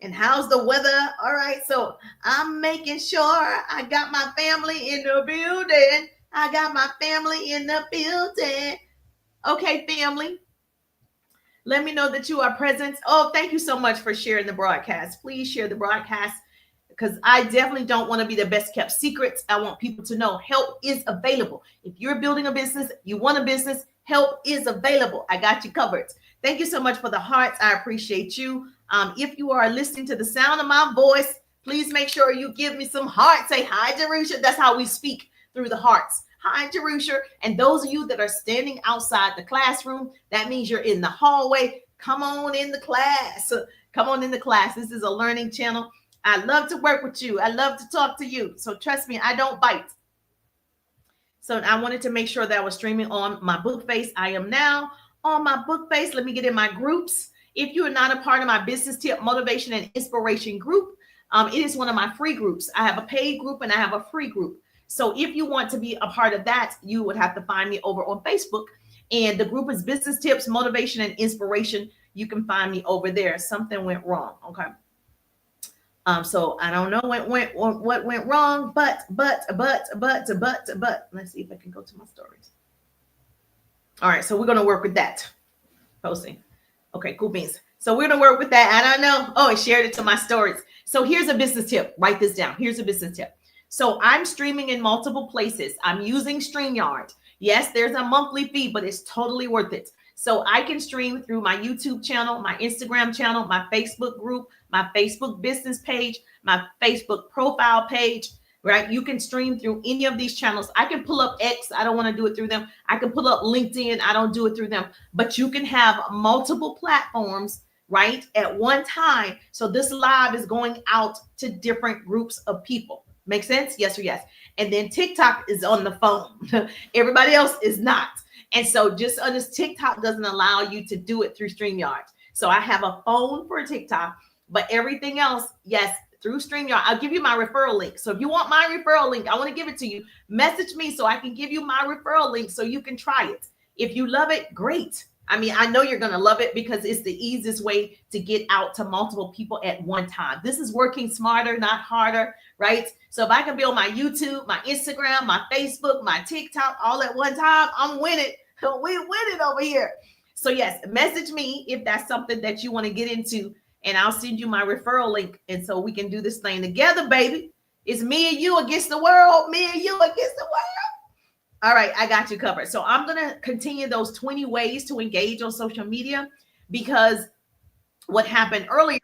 And how's the weather? All right, so I'm making sure I got my family in the building. I got my family in the building. Okay, family, let me know that you are present. Oh, thank you so much for sharing the broadcast. Please share the broadcast because I definitely don't want to be the best kept secrets. I want people to know help is available. If you're building a business, you want a business, help is available. I got you covered. Thank you so much for the hearts. I appreciate you. If you are listening to the sound of my voice, please make sure you give me some hearts. Say hi, Jerusha. That's how we speak, through the hearts. Hi, Jerusha. And those of you that are standing outside the classroom, that means you're in the hallway. Come on in the class. Come on in the class. This is a learning channel. I love to work with you. I love to talk to you. So trust me, I don't bite. So I wanted to make sure that I was streaming on my Bookface. I am now on my Bookface. Let me get in my groups. If you are not a part of my business tip, motivation, and inspiration group, it is one of my free groups. I have a paid group and I have a free group. So if you want to be a part of that, you would have to find me over on Facebook. And the group is business tips, motivation, and inspiration. You can find me over there. Something went wrong. Okay. So I don't know what went wrong, but let's see if I can go to my stories. All right, so we're gonna work with that posting. Okay, cool beans. So we're gonna work with that. I don't know. Oh, I shared it to my stories. So here's a business tip. Write this down. Here's a business tip. So I'm streaming in multiple places. I'm using StreamYard. Yes, there's a monthly fee, but it's totally worth it. So I can stream through my YouTube channel, my Instagram channel, my Facebook group, my Facebook business page, my Facebook profile page, right? You can stream through any of these channels. I can pull up X. I don't want to do it through them. I can pull up LinkedIn. I don't do it through them. But you can have multiple platforms, right, at one time. So this live is going out to different groups of people. Make sense? Yes or yes. And then TikTok is on the phone. Everybody else is not. And so just understand, TikTok doesn't allow you to do it through StreamYard. So I have a phone for TikTok, but everything else, yes, through StreamYard. I'll give you my referral link. So if you want my referral link, I want to give it to you. Message me so I can give you my referral link so you can try it. If you love it, great. I mean, I know you're going to love it because it's the easiest way to get out to multiple people at one time. This is working smarter, not harder, right? So if I can be on my YouTube, my Instagram, my Facebook, my TikTok all at one time, I'm winning. We winning over here. So yes, message me if that's something that you want to get into, and I'll send you my referral link. And so we can do this thing together, baby. It's me and you against the world. Me and you against the world. All right, I got you covered. So I'm going to continue those 20 ways to engage on social media, because what happened earlier,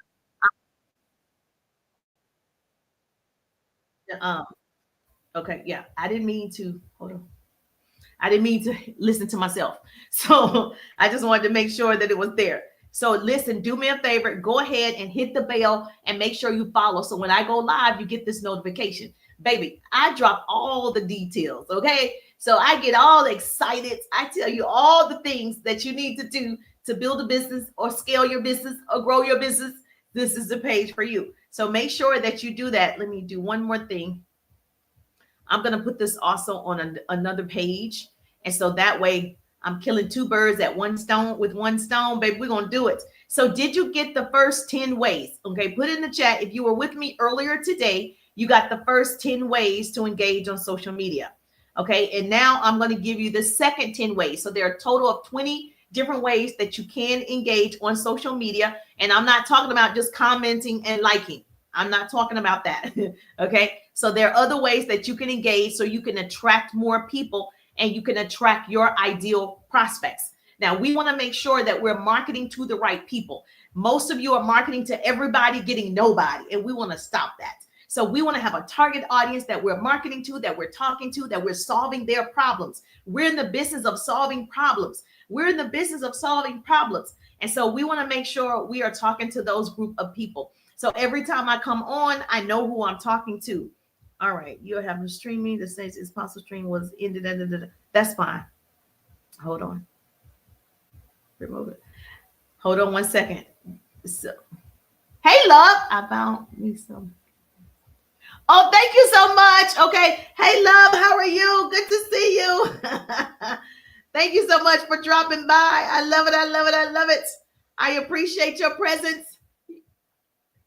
um, okay, yeah, I didn't mean to, hold on. I didn't mean to listen to myself. So I just wanted to make sure that it was there. So listen, do me a favor, go ahead and hit the bell and make sure you follow. So when I go live, you get this notification. Baby, I drop all the details, okay? So I get all excited. I tell you all the things that you need to do to build a business or scale your business or grow your business. This is the page for you. So make sure that you do that. Let me do one more thing. I'm going to put this also on another page. And so that way I'm killing two birds at one stone with one stone, baby. We're going to do it. So did you get the first 10 ways? Okay, put in the chat. If you were with me earlier today, you got the first 10 ways to engage on social media. Okay, and now I'm going to give you the second 10 ways. So there are a total of 20 different ways that you can engage on social media. And I'm not talking about just commenting and liking. I'm not talking about that. Okay, so there are other ways that you can engage so you can attract more people and you can attract your ideal prospects. Now, we want to make sure that we're marketing to the right people. Most of you are marketing to everybody, getting nobody, and we want to stop that. So we want to have a target audience that we're marketing to, that we're talking to, that we're solving their problems. We're in the business of solving problems. We're in the business of solving problems. And so we want to make sure we are talking to those group of people. So every time I come on, I know who I'm talking to. All right, you're having streaming. The Saints is possible stream was ended. That's fine. Hold on. Remove it. Hold on one second. So, hey, love. I found me some. Oh, thank you so much. Okay. Hey, love. How are you? Good to see you. Thank you so much for dropping by. I love it. I love it. I love it. I appreciate your presence.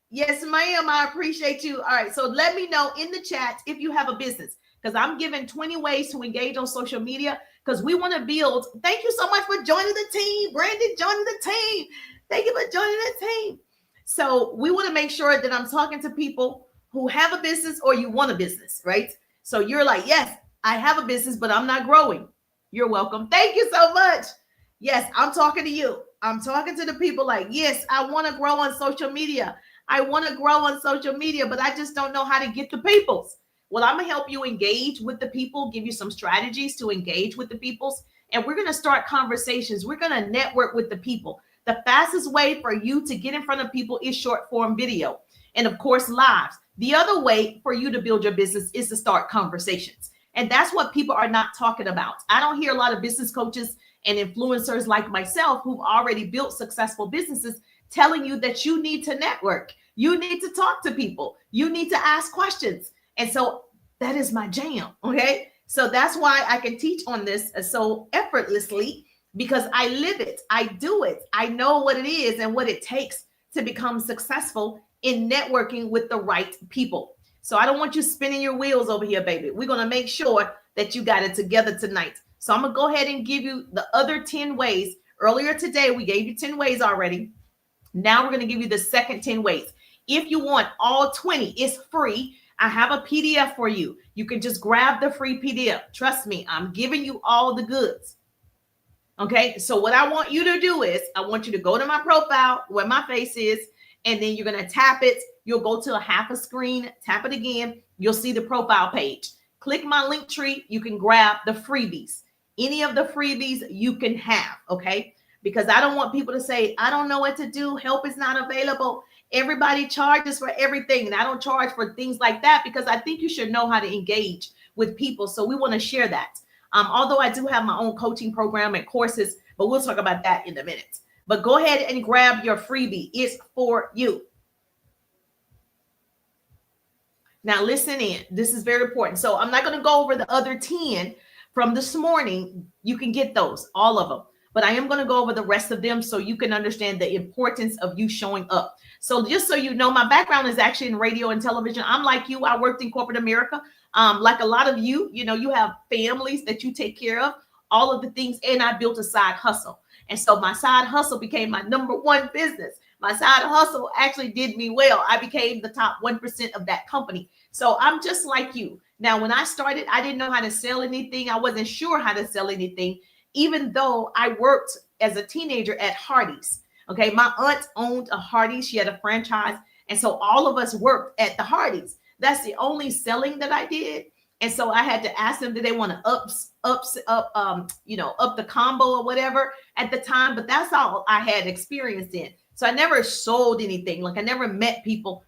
Yes, ma'am. I appreciate you. All right. So let me know in the chat if you have a business, because I'm giving 20 ways to engage on social media because we want to build. Thank you so much for joining the team. Brandon joining the team. Thank you for joining the team. So we want to make sure that I'm talking to people who have a business or you want a business, right? So you're like, yes, I have a business, but I'm not growing. You're welcome. Thank you so much. Yes, I'm talking to you. I'm talking to the people like, yes, I want to grow on social media. I want to grow on social media, but I just don't know how to get the peoples. Well, I'm going to help you engage with the people, give you some strategies to engage with the peoples, and we're going to start conversations. We're going to network with the people. The fastest way for you to get in front of people is short form video and, of course, lives. The other way for you to build your business is to start conversations. And that's what people are not talking about. I don't hear a lot of business coaches and influencers like myself who've already built successful businesses telling you that you need to network. You need to talk to people. You need to ask questions. And so that is my jam. Okay. So that's why I can teach on this so effortlessly, because I live it. I do it. I know what it is and what it takes to become successful in networking with the right people. So I don't want you spinning your wheels over here, baby. We're going to make sure that you got it together tonight. So I'm going to go ahead and give you the other 10 ways. Earlier today, we gave you 10 ways already. Now we're going to give you the second 10 ways. If you want all 20, it's free. I have a PDF for you. You can just grab the free PDF. Trust me, I'm giving you all the goods. Okay, so what I want you to do is I want you to go to my profile where my face is, and then you're going to tap it. You'll go to a half a screen, tap it again. You'll see the profile page. Click my link tree. You can grab the freebies. Any of the freebies you can have, okay? Because I don't want people to say, I don't know what to do. Help is not available. Everybody charges for everything. And I don't charge for things like that because I think you should know how to engage with people. So we want to share that. Although I do have my own coaching program and courses, but we'll talk about that in a minute. But go ahead and grab your freebie. It's for you. Now listen in. This is very important. So I'm not going to go over the other 10 from this morning. You can get those, all of them. But I am going to go over the rest of them so you can understand the importance of you showing up. So just so you know, my background is actually in radio and television. I'm like you. I worked in corporate America. Like a lot of you, you have families that you take care of, all of the things. And I built a side hustle. And so my side hustle became my number one business. My side hustle actually did me well. I became the top 1% of that company. So I'm just like you. Now, when I started, I didn't know how to sell anything. I wasn't sure how to sell anything, even though I worked as a teenager at Hardee's. Okay, my aunt owned a Hardee's. She had a franchise. And so all of us worked at the Hardee's. That's the only selling that I did. And so I had to ask them, did they want to up the combo or whatever at the time? But that's all I had experience in. So I never sold anything. Like I never met people.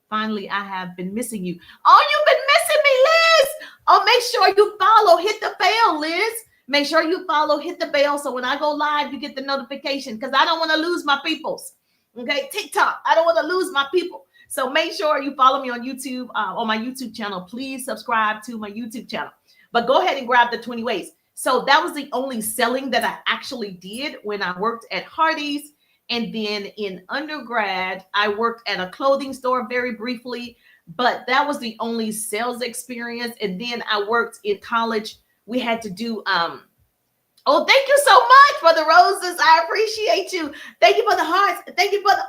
Finally, I have been missing you. Oh, you've been missing me, Liz. Oh, make sure you follow. Hit the bell, Liz. Make sure you follow, hit the bell. So when I go live, you get the notification because I don't want to lose my peoples. Okay, TikTok. I don't want to lose my people. So make sure you follow me on YouTube, on my YouTube channel. Please subscribe to my YouTube channel. But go ahead and grab the 20 ways. So that was the only selling that I actually did when I worked at Hardee's. And then in undergrad, I worked at a clothing store very briefly, but that was the only sales experience. And then I worked in college. We had to do, oh, thank you so much for the roses. I appreciate you. Thank you for the hearts. Thank you for the,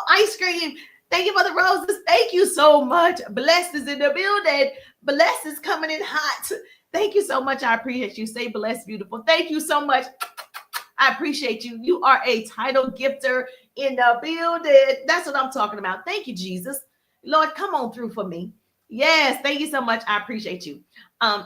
ice cream. Thank you for the roses. Thank you so much. Blessed is in the building. Blessed is coming in hot. Thank you so much. I appreciate you. Say blessed, beautiful. Thank you so much. I appreciate you. You are a title gifter in the building. That's what I'm talking about. Thank you, Jesus. Lord, come on through for me. Yes, thank you so much. I appreciate you.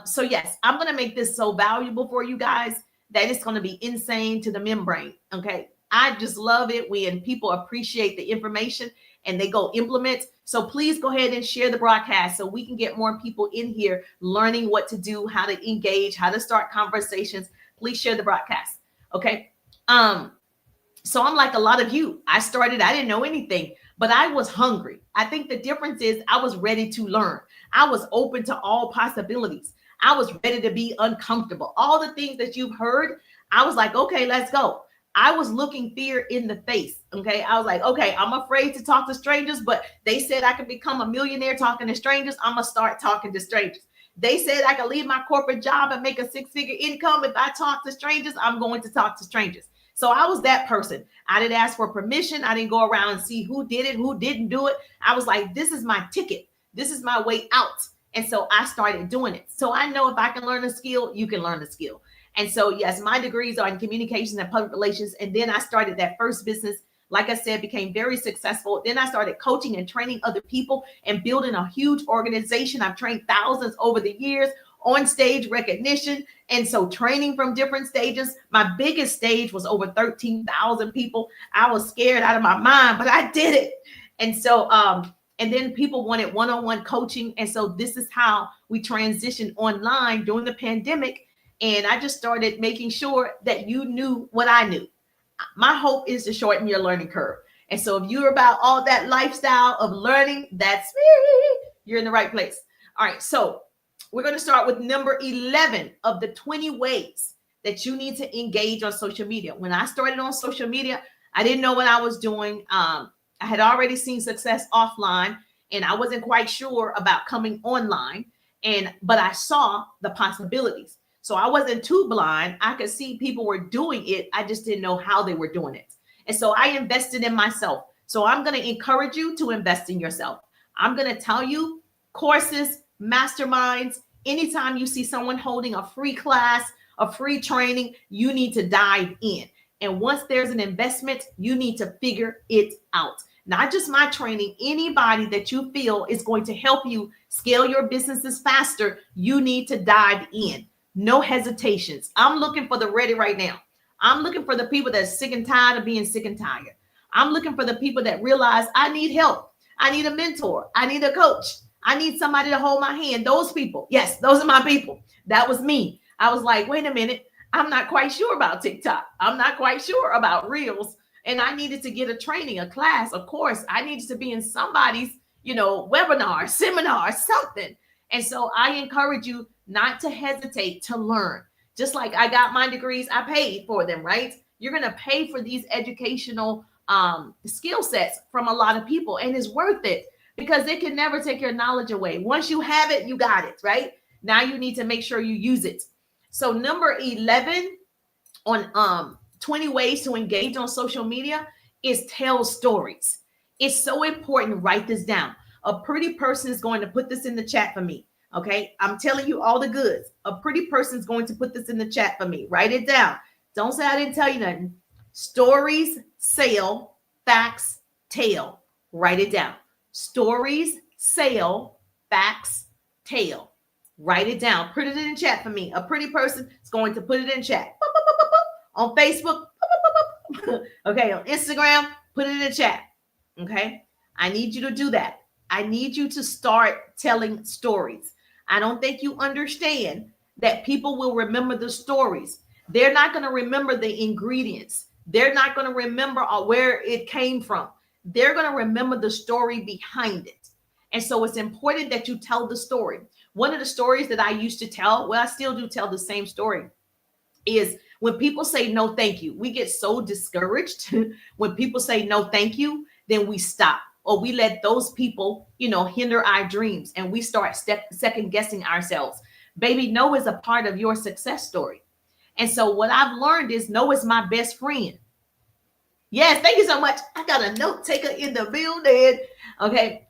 So yes, I'm going to make this so valuable for you guys that it's going to be insane to the membrane. Okay. I just love it when people appreciate the information and they go implement. So please go ahead and share the broadcast so we can get more people in here learning what to do, how to engage, how to start conversations. Please share the broadcast. Okay. So I'm like a lot of you. I didn't know anything, but I was hungry. I think the difference is I was ready to learn. I was open to all possibilities. I was ready to be uncomfortable. All the things that you've heard, I was like, okay, let's go. I was looking fear in the face. Okay. I was like, okay, I'm afraid to talk to strangers, but they said I could become a millionaire talking to strangers. I'm going to start talking to strangers. They said I could leave my corporate job and make a 6-figure income if I talk to strangers. I'm going to talk to strangers. So I was that person. I didn't ask for permission. I didn't go around and see who did it, who didn't do it. I was like, this is my ticket. This is my way out. And so I started doing it. So I know if I can learn a skill, you can learn a skill. And so, yes, my degrees are in communications and public relations. And then I started that first business. Like I said, became very successful. Then I started coaching and training other people and building a huge organization. I've trained thousands over the years, on stage recognition. And so training from different stages. My biggest stage was over 13,000 people. I was scared out of my mind, but I did it. And so, and then people wanted one-on-one coaching. And so this is how we transitioned online during the pandemic. And I just started making sure that you knew what I knew. My hope is to shorten your learning curve. And so if you're about all that lifestyle of learning, that's me. You're in the right place. All right. So we're going to start with number 11 of the 20 ways that you need to engage on social media. When I started on social media, I didn't know what I was doing. I had already seen success offline, and I wasn't quite sure about coming online. But I saw the possibilities. So I wasn't too blind. I could see people were doing it. I just didn't know how they were doing it. And so I invested in myself. So I'm going to encourage you to invest in yourself. I'm going to tell you courses, masterminds, anytime you see someone holding a free class, a free training, you need to dive in. And once there's an investment, you need to figure it out. Not just my training, anybody that you feel is going to help you scale your businesses faster, you need to dive in. No hesitations. I'm looking for the ready right now. I'm looking for the people that's sick and tired of being sick and tired. I'm looking for the people that realize I need help. I need a mentor. I need a coach. I need somebody to hold my hand. Those people. Yes, those are my people. That was me. I was like, wait a minute. I'm not quite sure about TikTok. I'm not quite sure about Reels. And I needed to get a training, a class, a course. I needed to be in somebody's, webinar, seminar, something. And so I encourage you not to hesitate to learn. Just like I got my degrees, I paid for them, right? You're going to pay for these educational skill sets from a lot of people, and it's worth it because they can never take your knowledge away. Once you have it, you got it, right? Now you need to make sure you use it. So number 11 on 20 ways to engage on social media is tell stories. It's so important. Write this down. A pretty person is going to put this in the chat for me. Okay, I'm telling you all the goods. A pretty person is going to put this in the chat for me. Write it down. Don't say I didn't tell you nothing. Stories sell, facts tell. Write it down. Stories sell, facts tell. Write it down. Put it in the chat for me. A pretty person is going to put it in chat. On Facebook. Okay, on Instagram, put it in the chat. Okay, I need you to do that. I need you to start telling stories. I don't think you understand that people will remember the stories. They're not going to remember the ingredients. They're not going to remember where it came from. They're going to remember the story behind it. And so it's important that you tell the story. One of the stories that I used to tell, well, I still do tell the same story, is when people say no, thank you. We get so discouraged when people say no, thank you, then we stop. Or we let those people, hinder our dreams, and we start second guessing ourselves. Baby, no is a part of your success story. And so what I've learned is no is my best friend. Yes, thank you so much. I got a note taker in the building. Okay.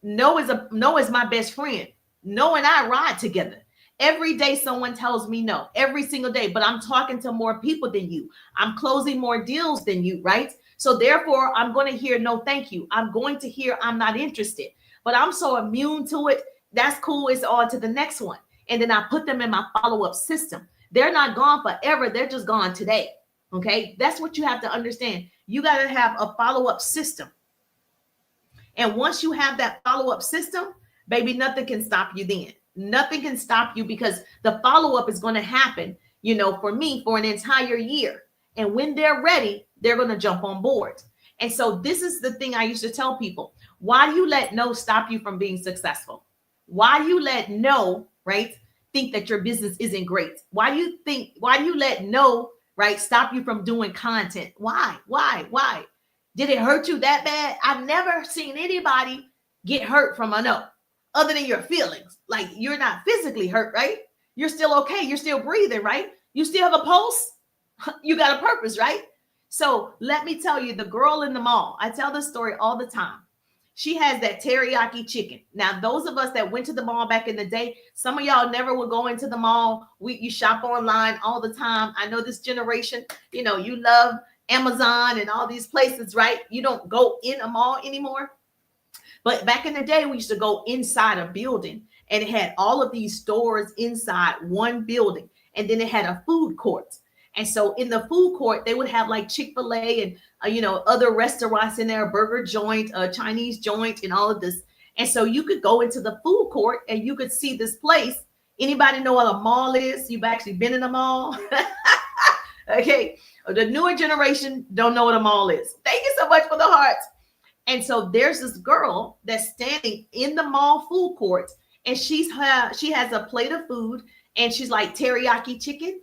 No is my best friend. No and I ride together. Every day someone tells me no, every single day, but I'm talking to more people than you. I'm closing more deals than you, right? So therefore, I'm going to hear no, thank you. I'm going to hear I'm not interested, but I'm so immune to it. That's cool. It's on to the next one. And then I put them in my follow-up system. They're not gone forever. They're just gone today. Okay. That's what you have to understand. You got to have a follow-up system. And once you have that follow-up system, baby, nothing can stop you then. Nothing can stop you because the follow-up is going to happen, for me, for an entire year. And when they're ready, they're going to jump on board. And so this is the thing I used to tell people. Why do you let no stop you from being successful? Why do you let no, right, think that your business isn't great? Why do you let no right? Stop you from doing content. Why? Why? Did it hurt you that bad? I've never seen anybody get hurt from a no, other than your feelings. Like, you're not physically hurt, right? You're still okay. You're still breathing, right? You still have a pulse. You got a purpose, right? So let me tell you, the girl in the mall, I tell this story all the time. She has that teriyaki chicken. Now, those of us that went to the mall back in the day, some of y'all never would go into the mall. You shop online all the time. I know this generation, you love Amazon and all these places, right? You don't go in a mall anymore. But back in the day, we used to go inside a building, and it had all of these stores inside one building. And then it had a food court. And so in the food court, they would have like Chick-fil-A and, other restaurants in there, a burger joint, a Chinese joint, and all of this. And so you could go into the food court and you could see this place. Anybody know what a mall is? You've actually been in a mall? Okay. The newer generation don't know what a mall is. Thank you so much for the hearts. And so there's this girl that's standing in the mall food court, and she has a plate of food, and she's like, teriyaki chicken.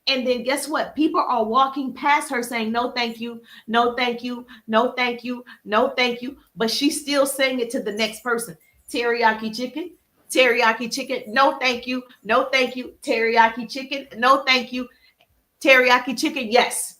And then guess what? People are walking past her saying, no, thank you. No, thank you. No, thank you. No, thank you. But she's still saying it to the next person. Teriyaki chicken. No, thank you. No, thank you. Teriyaki chicken. No, thank you. Teriyaki chicken. Yes.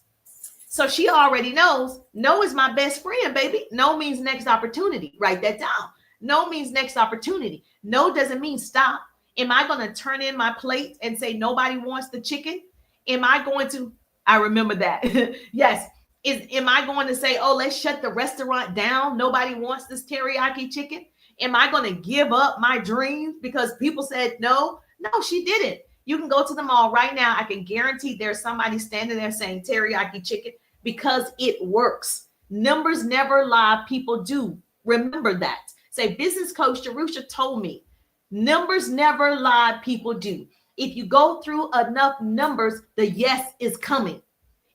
So she already knows no is my best friend, baby. No means next opportunity. Write that down. No means next opportunity. No doesn't mean stop. Am I going to turn in my plate and say nobody wants the chicken? Am I going to? I remember that. Yes. Am I going to say, oh, let's shut the restaurant down? Nobody wants this teriyaki chicken. Am I going to give up my dreams because people said no? No, she didn't. You can go to the mall right now. I can guarantee there's somebody standing there saying teriyaki chicken because it works. Numbers never lie. People do. Remember that. Say, business coach Jerusha told me, numbers never lie. People do. If you go through enough numbers, the yes is coming.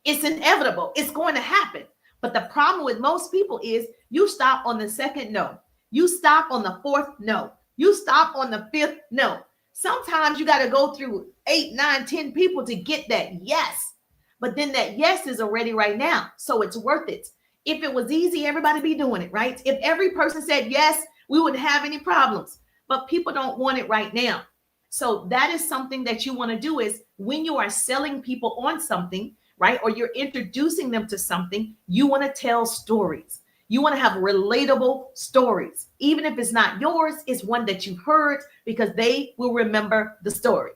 It's inevitable. It's going to happen. But the problem with most people is you stop on the second no. You stop on the fourth no. You stop on the fifth no. Sometimes you got to go through 8, 9, 10 people to get that yes. But then that yes is already right now. So it's worth it. If it was easy, everybody be doing it, right? If every person said yes, we wouldn't have any problems. But people don't want it right now. So that is something that you want to do is when you are selling people on something, right? Or you're introducing them to something, you want to tell stories. You want to have relatable stories. Even if it's not yours, it's one that you've heard because they will remember the story.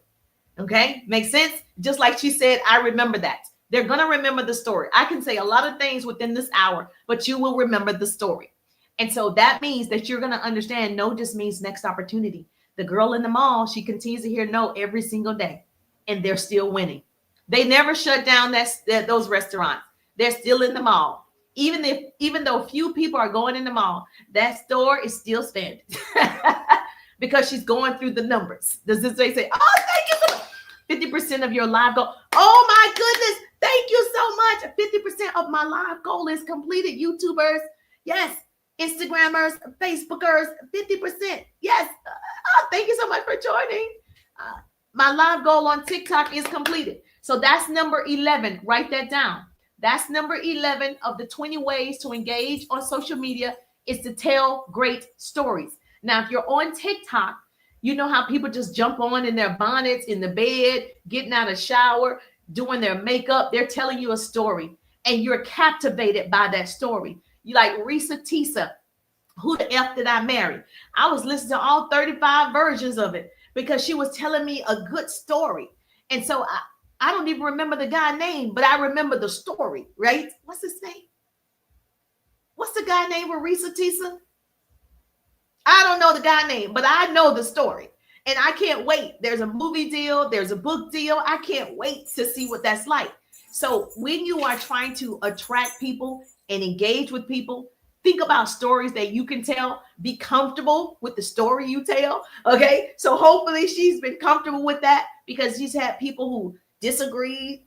Okay? Makes sense? Just like she said, I remember that. They're going to remember the story. I can say a lot of things within this hour, but you will remember the story. And so that means that you're going to understand no just means next opportunity. The girl in the mall, she continues to hear no every single day, and they're still winning. They never shut down those restaurants. They're still in the mall. Even though few people are going in the mall, that store is still standing because she's going through the numbers. Does this say, oh, thank you so much. 50% of your live goal. Oh my goodness. Thank you so much. 50% of my live goal is completed. YouTubers. Yes. Instagrammers, Facebookers, 50%. Yes. Thank you so much for joining. My live goal on TikTok is completed. So that's number 11. Write that down. That's number 11 of the 20 ways to engage on social media is to tell great stories. Now, if you're on TikTok, you know how people just jump on in their bonnets, in the bed, getting out of shower, doing their makeup. They're telling you a story and you're captivated by that story. You like Risa Tisa. Who the F did I marry? I was listening to all 35 versions of it because she was telling me a good story. And so I don't even remember the guy's name, but I remember the story, right? What's his name? What's the guy name with Risa Tisa? I don't know the guy name, but I know the story. And I can't wait. There's a movie deal. There's a book deal. I can't wait to see what that's like. So when you are trying to attract people and engage with people, think about stories that you can tell. Be comfortable with the story you tell. Okay. So hopefully she's been comfortable with that because she's had people who disagreed,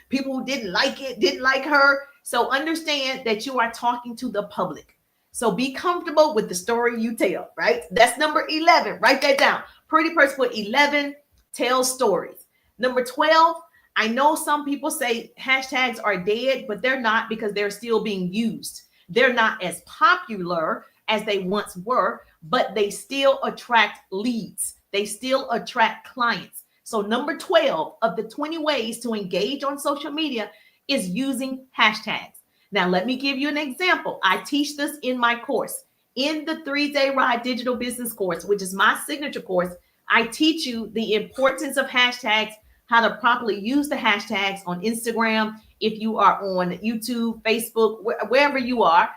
people who didn't like it, didn't like her. So understand that you are talking to the public. So be comfortable with the story you tell, right? That's number 11. Write that down. Pretty person put 11, tell stories. Number 12, I know some people say hashtags are dead, but they're not, because they're still being used. They're not as popular as they once were, but they still attract leads. They still attract clients. So number 12 of the 20 ways to engage on social media is using hashtags. Now, let me give you an example. I teach this in my course. In the 3-Day Ride Digital Business course, which is my signature course, I teach you the importance of hashtags, how to properly use the hashtags on Instagram. If you are on YouTube, Facebook, wherever you are,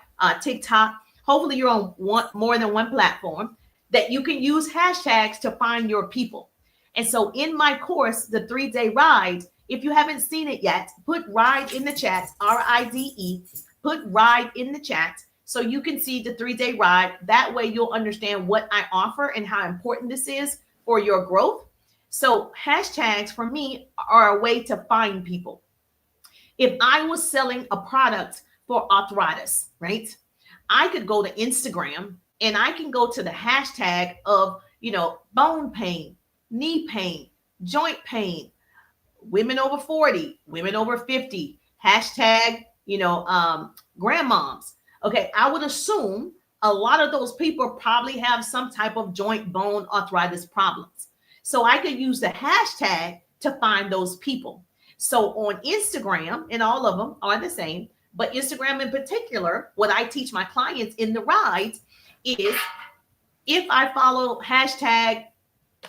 TikTok, hopefully you're on more than one platform, that you can use hashtags to find your people. And so in my course, the 3-Day Ride, if you haven't seen it yet, put RIDE in the chat, RIDE, put RIDE in the chat so you can see the 3-Day Ride. That way you'll understand what I offer and how important this is for your growth. So hashtags for me are a way to find people. If I was selling a product for arthritis, right? I could go to Instagram and I can go to the hashtag of, bone pain, knee pain, joint pain, women over 40, women over 50, hashtag, grandmoms. Okay, I would assume a lot of those people probably have some type of joint bone arthritis problems. So I could use the hashtag to find those people. So on Instagram, and all of them are the same, but Instagram in particular, what I teach my clients in the rides is, if I follow hashtag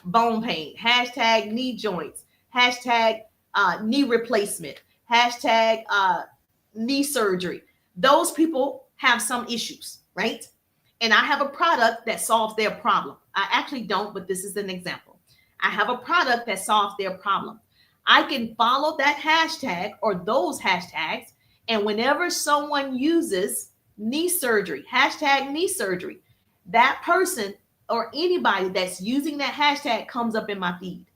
bone pain, hashtag knee joints, hashtag knee replacement, hashtag knee surgery, those people have some issues, right? And I have a product that solves their problem. I actually don't, but this is an example. I have a product that solves their problem. I can follow that hashtag or those hashtags, and whenever someone uses knee surgery, hashtag knee surgery, that person or anybody that's using that hashtag comes up in my feed.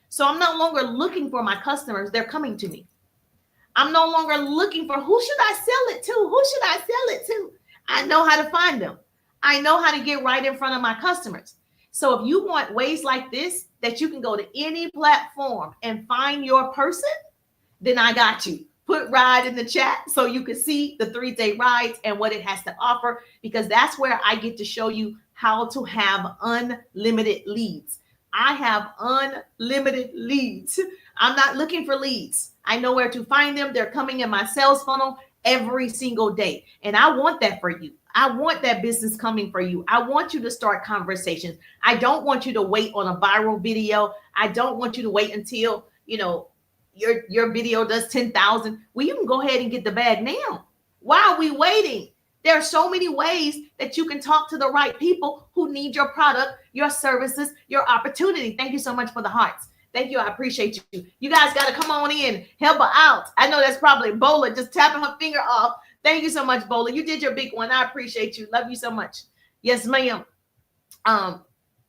So I'm no longer looking for my customers. They're coming to me. I'm no longer looking for who should I sell it to? Who should I sell it to? I know how to find them. I know how to get right in front of my customers. So if you want ways like this, that you can go to any platform and find your person, then I got you. Put RIDE in the chat so you can see the 3-Day Rides and what it has to offer, because that's where I get to show you how to have unlimited leads. I have unlimited leads. I'm not looking for leads. I know where to find them. They're coming in my sales funnel every single day. And I want that for you. I want that business coming for you. I want you to start conversations. I don't want you to wait on a viral video. I don't want you to wait until, your video does 10,000. Well, you can go ahead and get the bag now. Why are we waiting? There are so many ways that you can talk to the right people who need your product, your services, your opportunity. Thank you so much for the hearts. Thank you. I appreciate you. You guys got to come on in, help her out. I know that's probably Bola just tapping her finger off. Thank you so much, Bola. You did your big one. I appreciate you. Love you so much. Yes, ma'am.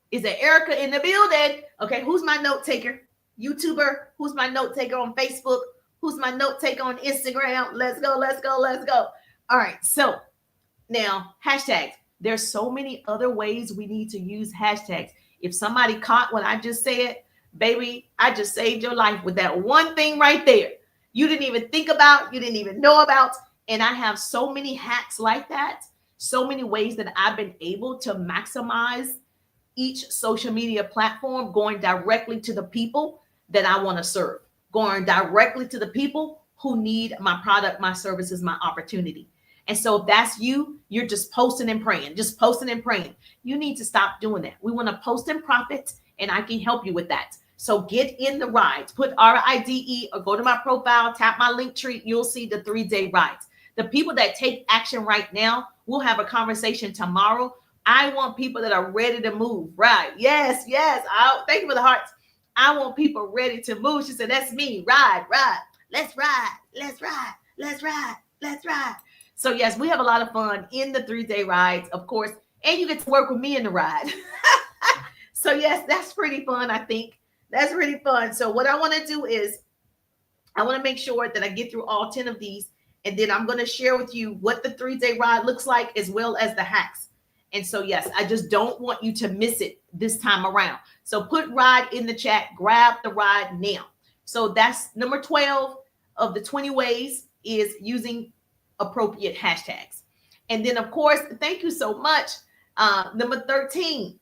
Is there Erica in the building? Okay, who's my note taker? YouTuber. Who's my note taker on Facebook? Who's my note taker on Instagram? Let's go, let's go, let's go. All right, so now hashtags. There's so many other ways we need to use hashtags. If somebody caught what I just said, baby, I just saved your life with that one thing right there. You didn't even think about, you didn't even know about. And I have so many hacks like that, so many ways that I've been able to maximize each social media platform, going directly to the people that I want to serve, going directly to the people who need my product, my services, my opportunity. And so if that's you, you're just posting and praying, just posting and praying. You need to stop doing that. We want to post and profit, and I can help you with that. So get in the rides, put RIDE or go to my profile, tap my link tree. You'll see the 3-Day Rides. The people that take action right now, we'll have a conversation tomorrow. I want people that are ready to move. Right. Yes. Thank you for the hearts. I want people ready to move. She said, that's me. Ride. Let's ride. Let's ride. Let's ride. Let's ride. So yes, we have a lot of fun in the 3-Day Rides, of course, and you get to work with me in the ride. So yes, that's pretty fun. I think that's really fun. So what I want to do is I want to make sure that I get through all 10 of these, and then I'm going to share with you what the 3-Day Ride looks like, as well as the hacks. And so, yes, I just don't want you to miss it this time around. So put RIDE in the chat, grab the RIDE now. So that's number 12 of the 20 ways, is using appropriate hashtags. And then, of course, thank you so much. Number 13,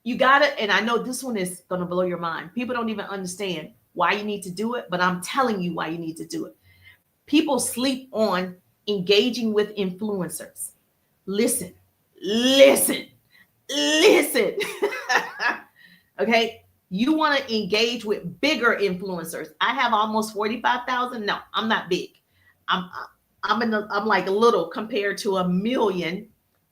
you got it. And I know this one is going to blow your mind. People don't even understand why you need to do it, but I'm telling you why you need to do it. People sleep on engaging with influencers. Listen, listen, listen. Okay. You want to engage with bigger influencers. I have almost 45,000. No, I'm not big. I'm I'm like a little compared to 1 million,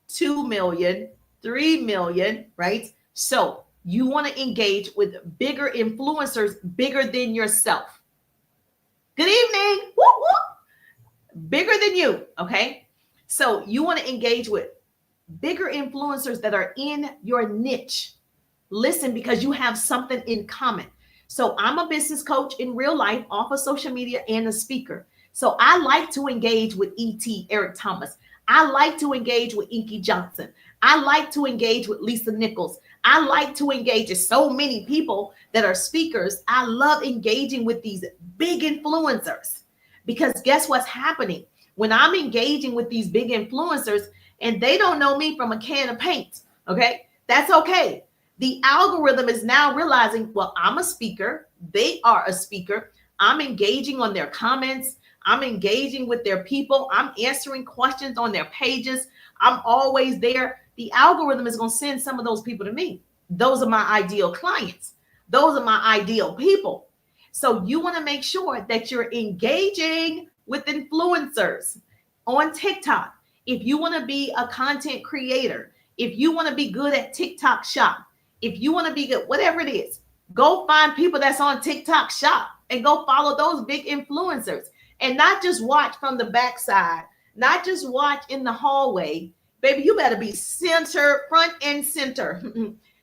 2 million, 3 million, right? So you want to engage with bigger influencers, bigger than yourself. Good evening. Whoop, whoop. Bigger than you. Okay. So you want to engage with bigger influencers that are in your niche. Listen, because you have something in common. So I'm a business coach in real life, off of social media, and a speaker. So I like to engage with E.T. Eric Thomas. I like to engage with Inky Johnson. I like to engage with Lisa Nichols. I like to engage with so many people that are speakers. I love engaging with these big influencers, because guess what's happening? When I'm engaging with these big influencers and they don't know me from a can of paint, okay, that's okay. The algorithm is now realizing, well, I'm a speaker. They are a speaker. I'm engaging on their comments. I'm engaging with their people. I'm answering questions on their pages. I'm always there. The algorithm is going to send some of those people to me. Those are my ideal clients. Those are my ideal people. So you want to make sure that you're engaging with influencers on TikTok. If you want to be a content creator, if you want to be good at TikTok Shop, if you want to be good, whatever it is, go find people that's on TikTok Shop and go follow those big influencers, and not just watch from the backside, not just watch in the hallway. Baby, you better be center, front and center.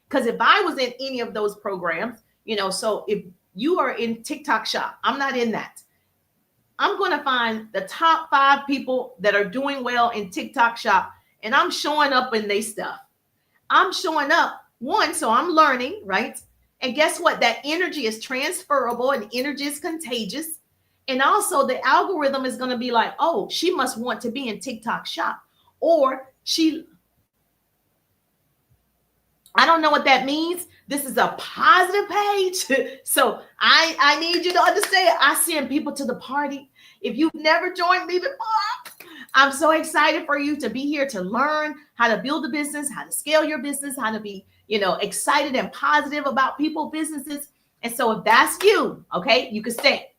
Because if I was in any of those programs, so if you are in TikTok Shop, I'm not in that. I'm going to find the top 5 people that are doing well in TikTok Shop, and I'm showing up in their stuff. I'm showing up. One, so I'm learning, right? And guess what? That energy is transferable and energy is contagious. And also the algorithm is going to be like, oh, she must want to be in TikTok Shop. Or I don't know what that means. This is a positive page. So I need you to understand, I send people to the party. If you've never joined me before, I'm so excited for you to be here to learn how to build a business, how to scale your business, how to be, excited and positive about people, businesses. And so if that's you, okay, you can stay.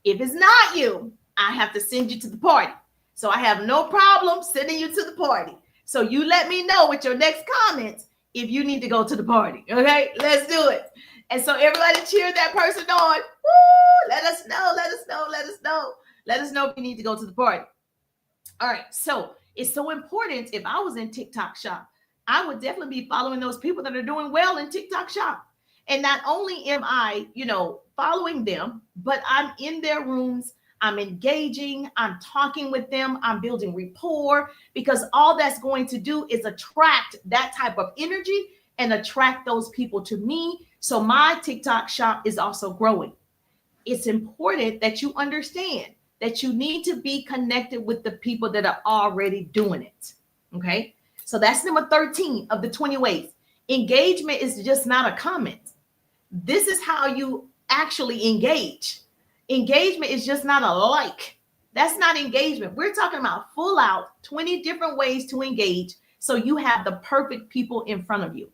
If it's not you, I have to send you to the party. So I have no problem sending you to the party. So you let me know with your next comment if you need to go to the party. Okay, let's do it. And so everybody cheer that person on. Woo! Let us know. Let us know. Let us know. Let us know if you need to go to the party. All right. So it's so important. If I was in TikTok Shop, I would definitely be following those people that are doing well in TikTok Shop. And not only am I, following them, but I'm in their rooms. I'm engaging. I'm talking with them. I'm building rapport, because all that's going to do is attract that type of energy and attract those people to me. So my TikTok Shop is also growing. It's important that you understand that you need to be connected with the people that are already doing it. Okay. So that's number 13 of the 20 ways. Engagement is just not a comment. This is how you actually engage. Engagement is just not a like. That's not engagement. We're talking about full out 20 different ways to engage, so you have the perfect people in front of you.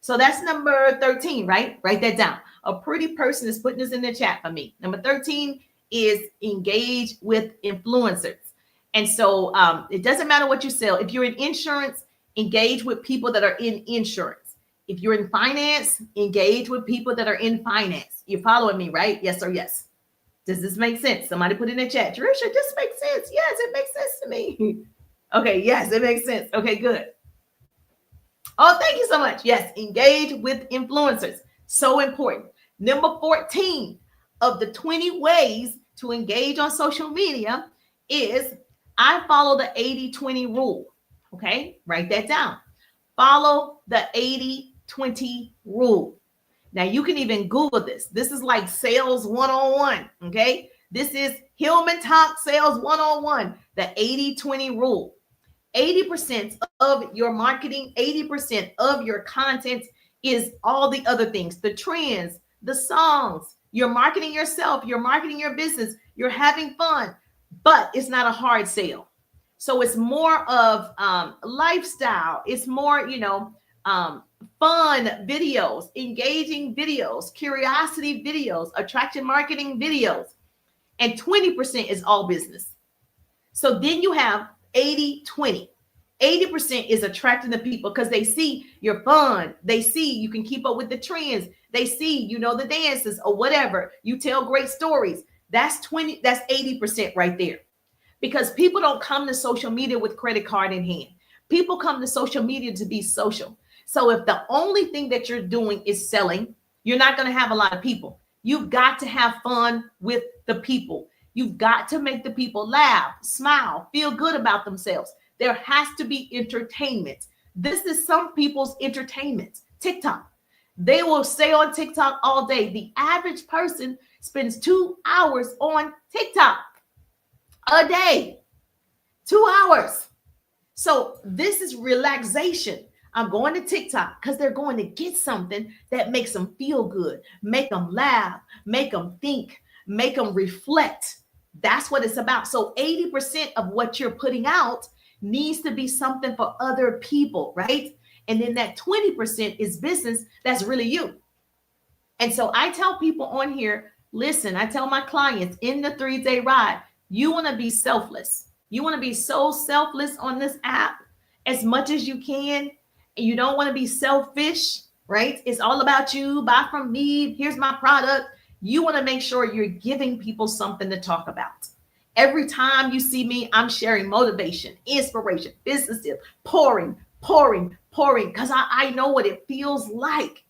So that's number 13, right? Write that down. A pretty person is putting this in the chat for me. Number 13 is engage with influencers. And so it doesn't matter what you sell. If you're in insurance, engage with people that are in insurance. If you're in finance, engage with people that are in finance. You're following me, right? Yes or yes. Does this make sense? Somebody put in the chat. Trisha, this makes sense. Yes, it makes sense to me. Okay, yes, it makes sense. Okay, good. Oh, thank you so much. Yes, engage with influencers. So important. Number 14 of the 20 ways to engage on social media is I follow the 80-20 rule. Okay, write that down. Follow the 80-20 rule. Now you can even Google this. This is like sales 101. Okay. This is Hillman Talk Sales 101, the 80-20 rule. 80% of your marketing, 80% of your content is all the other things, the trends, the songs. You're marketing yourself, you're marketing your business, you're having fun, but it's not a hard sale. So it's more of lifestyle. It's more, fun videos, engaging videos, curiosity videos, attraction marketing videos. And 20% is all business. So then you have 80-20. 80% is attracting the people because they see you're fun. They see you can keep up with the trends. They see, the dances or whatever. You tell great stories. That's 80% right there. Because people don't come to social media with credit card in hand. People come to social media to be social. So if the only thing that you're doing is selling, you're not going to have a lot of people. You've got to have fun with the people. You've got to make the people laugh, smile, feel good about themselves. There has to be entertainment. This is some people's entertainment. TikTok. They will stay on TikTok all day. The average person spends 2 hours on TikTok a day. 2 hours. So this is relaxation. I'm going to TikTok because they're going to get something that makes them feel good, make them laugh, make them think, make them reflect. That's what it's about. So 80% of what you're putting out needs to be something for other people, right? And then that 20% is business. That's really you. And so I tell people on here, listen, I tell my clients in the 3-day ride, you want to be selfless. You want to be so selfless on this app as much as you can. And you don't want to be selfish, right? It's all about you. Buy from me. Here's my product. You want to make sure you're giving people something to talk about. Every time you see me, I'm sharing motivation, inspiration, business tips, pouring, because I know what it feels like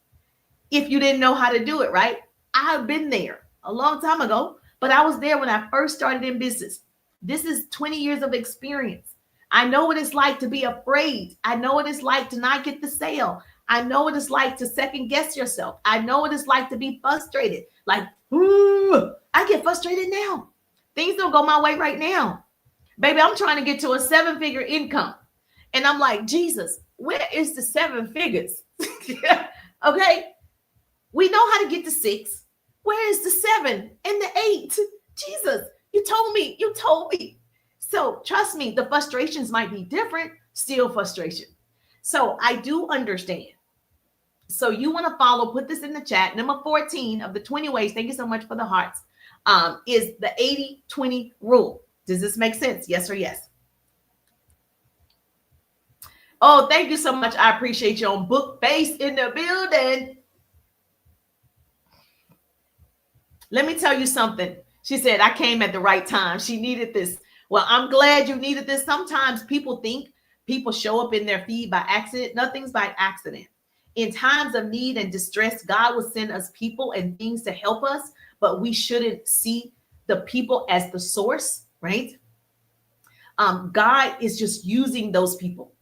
if you didn't know how to do it, right? I've been there a long time ago, but I was there when I first started in business. This is 20 years of experience. I know what it's like to be afraid. I know what it's like to not get the sale. I know what it's like to second guess yourself. I know what it's like to be frustrated. Like, I get frustrated now. Things don't go my way right now. Baby, I'm trying to get to a 7-figure income. And I'm like, Jesus, where is the 7 figures? Okay. We know how to get to 6. Where is the 7 and the 8? Jesus, you told me. So trust me, the frustrations might be different, still frustration. So I do understand. So you want to follow, put this in the chat. Number 14 of the 20 ways, thank you so much for the hearts, is the 80-20 rule. Does this make sense? Yes or yes? Oh, thank you so much. I appreciate you on Book Base in the building. Let me tell you something. She said, I came at the right time. She needed this. Well, I'm glad you needed this. Sometimes people think people show up in their feed by accident. Nothing's by accident. In times of need and distress, God will send us people and things to help us, but we shouldn't see the people as the source, right? God is just using those people.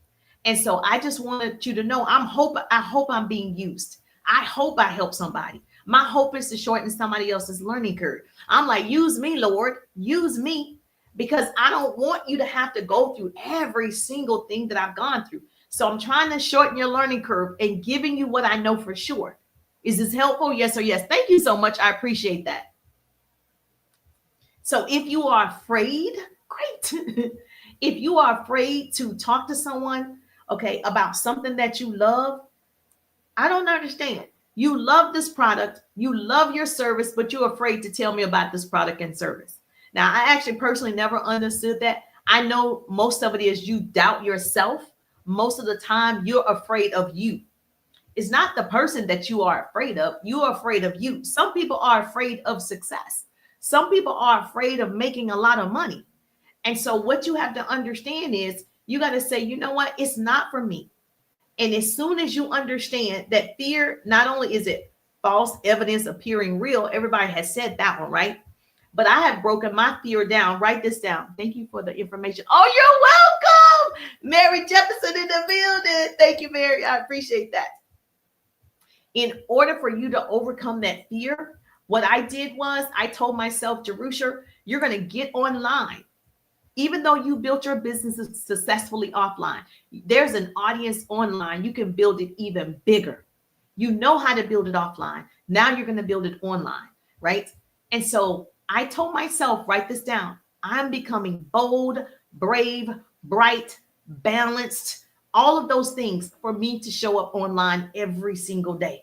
And so I just wanted you to know, I hope I'm being used. I hope I help somebody. My hope is to shorten somebody else's learning curve. I'm like, use me, Lord, use me, because I don't want you to have to go through every single thing that I've gone through. So I'm trying to shorten your learning curve and giving you what I know for sure. Is this helpful? Yes or yes? Thank you so much. I appreciate that. So if you are afraid, great. If you are afraid to talk to someone, okay, about something that you love, I don't understand. You love this product, you love your service, but you're afraid to tell me about this product and service. Now, I actually personally never understood that. I know most of it is you doubt yourself. Most of the time, you're afraid of you. It's not the person that you are afraid of. You are afraid of you. Some people are afraid of success. Some people are afraid of making a lot of money. And so what you have to understand is you got to say, you know what? It's not for me. And as soon as you understand that fear, not only is it false evidence appearing real, everybody has said that one, right? But I have broken my fear down. Write this down. Thank you for the information. Oh, you're welcome. Mary Jefferson in the building. Thank you, Mary. I appreciate that. In order for you to overcome that fear, what I did was I told myself, Jerusha, you're going to get online. Even though you built your business successfully offline, there's an audience online. You can build it even bigger. You know how to build it offline. Now you're going to build it online, right? And so I told myself, write this down. I'm becoming bold, brave, bright, balanced, all of those things for me to show up online every single day.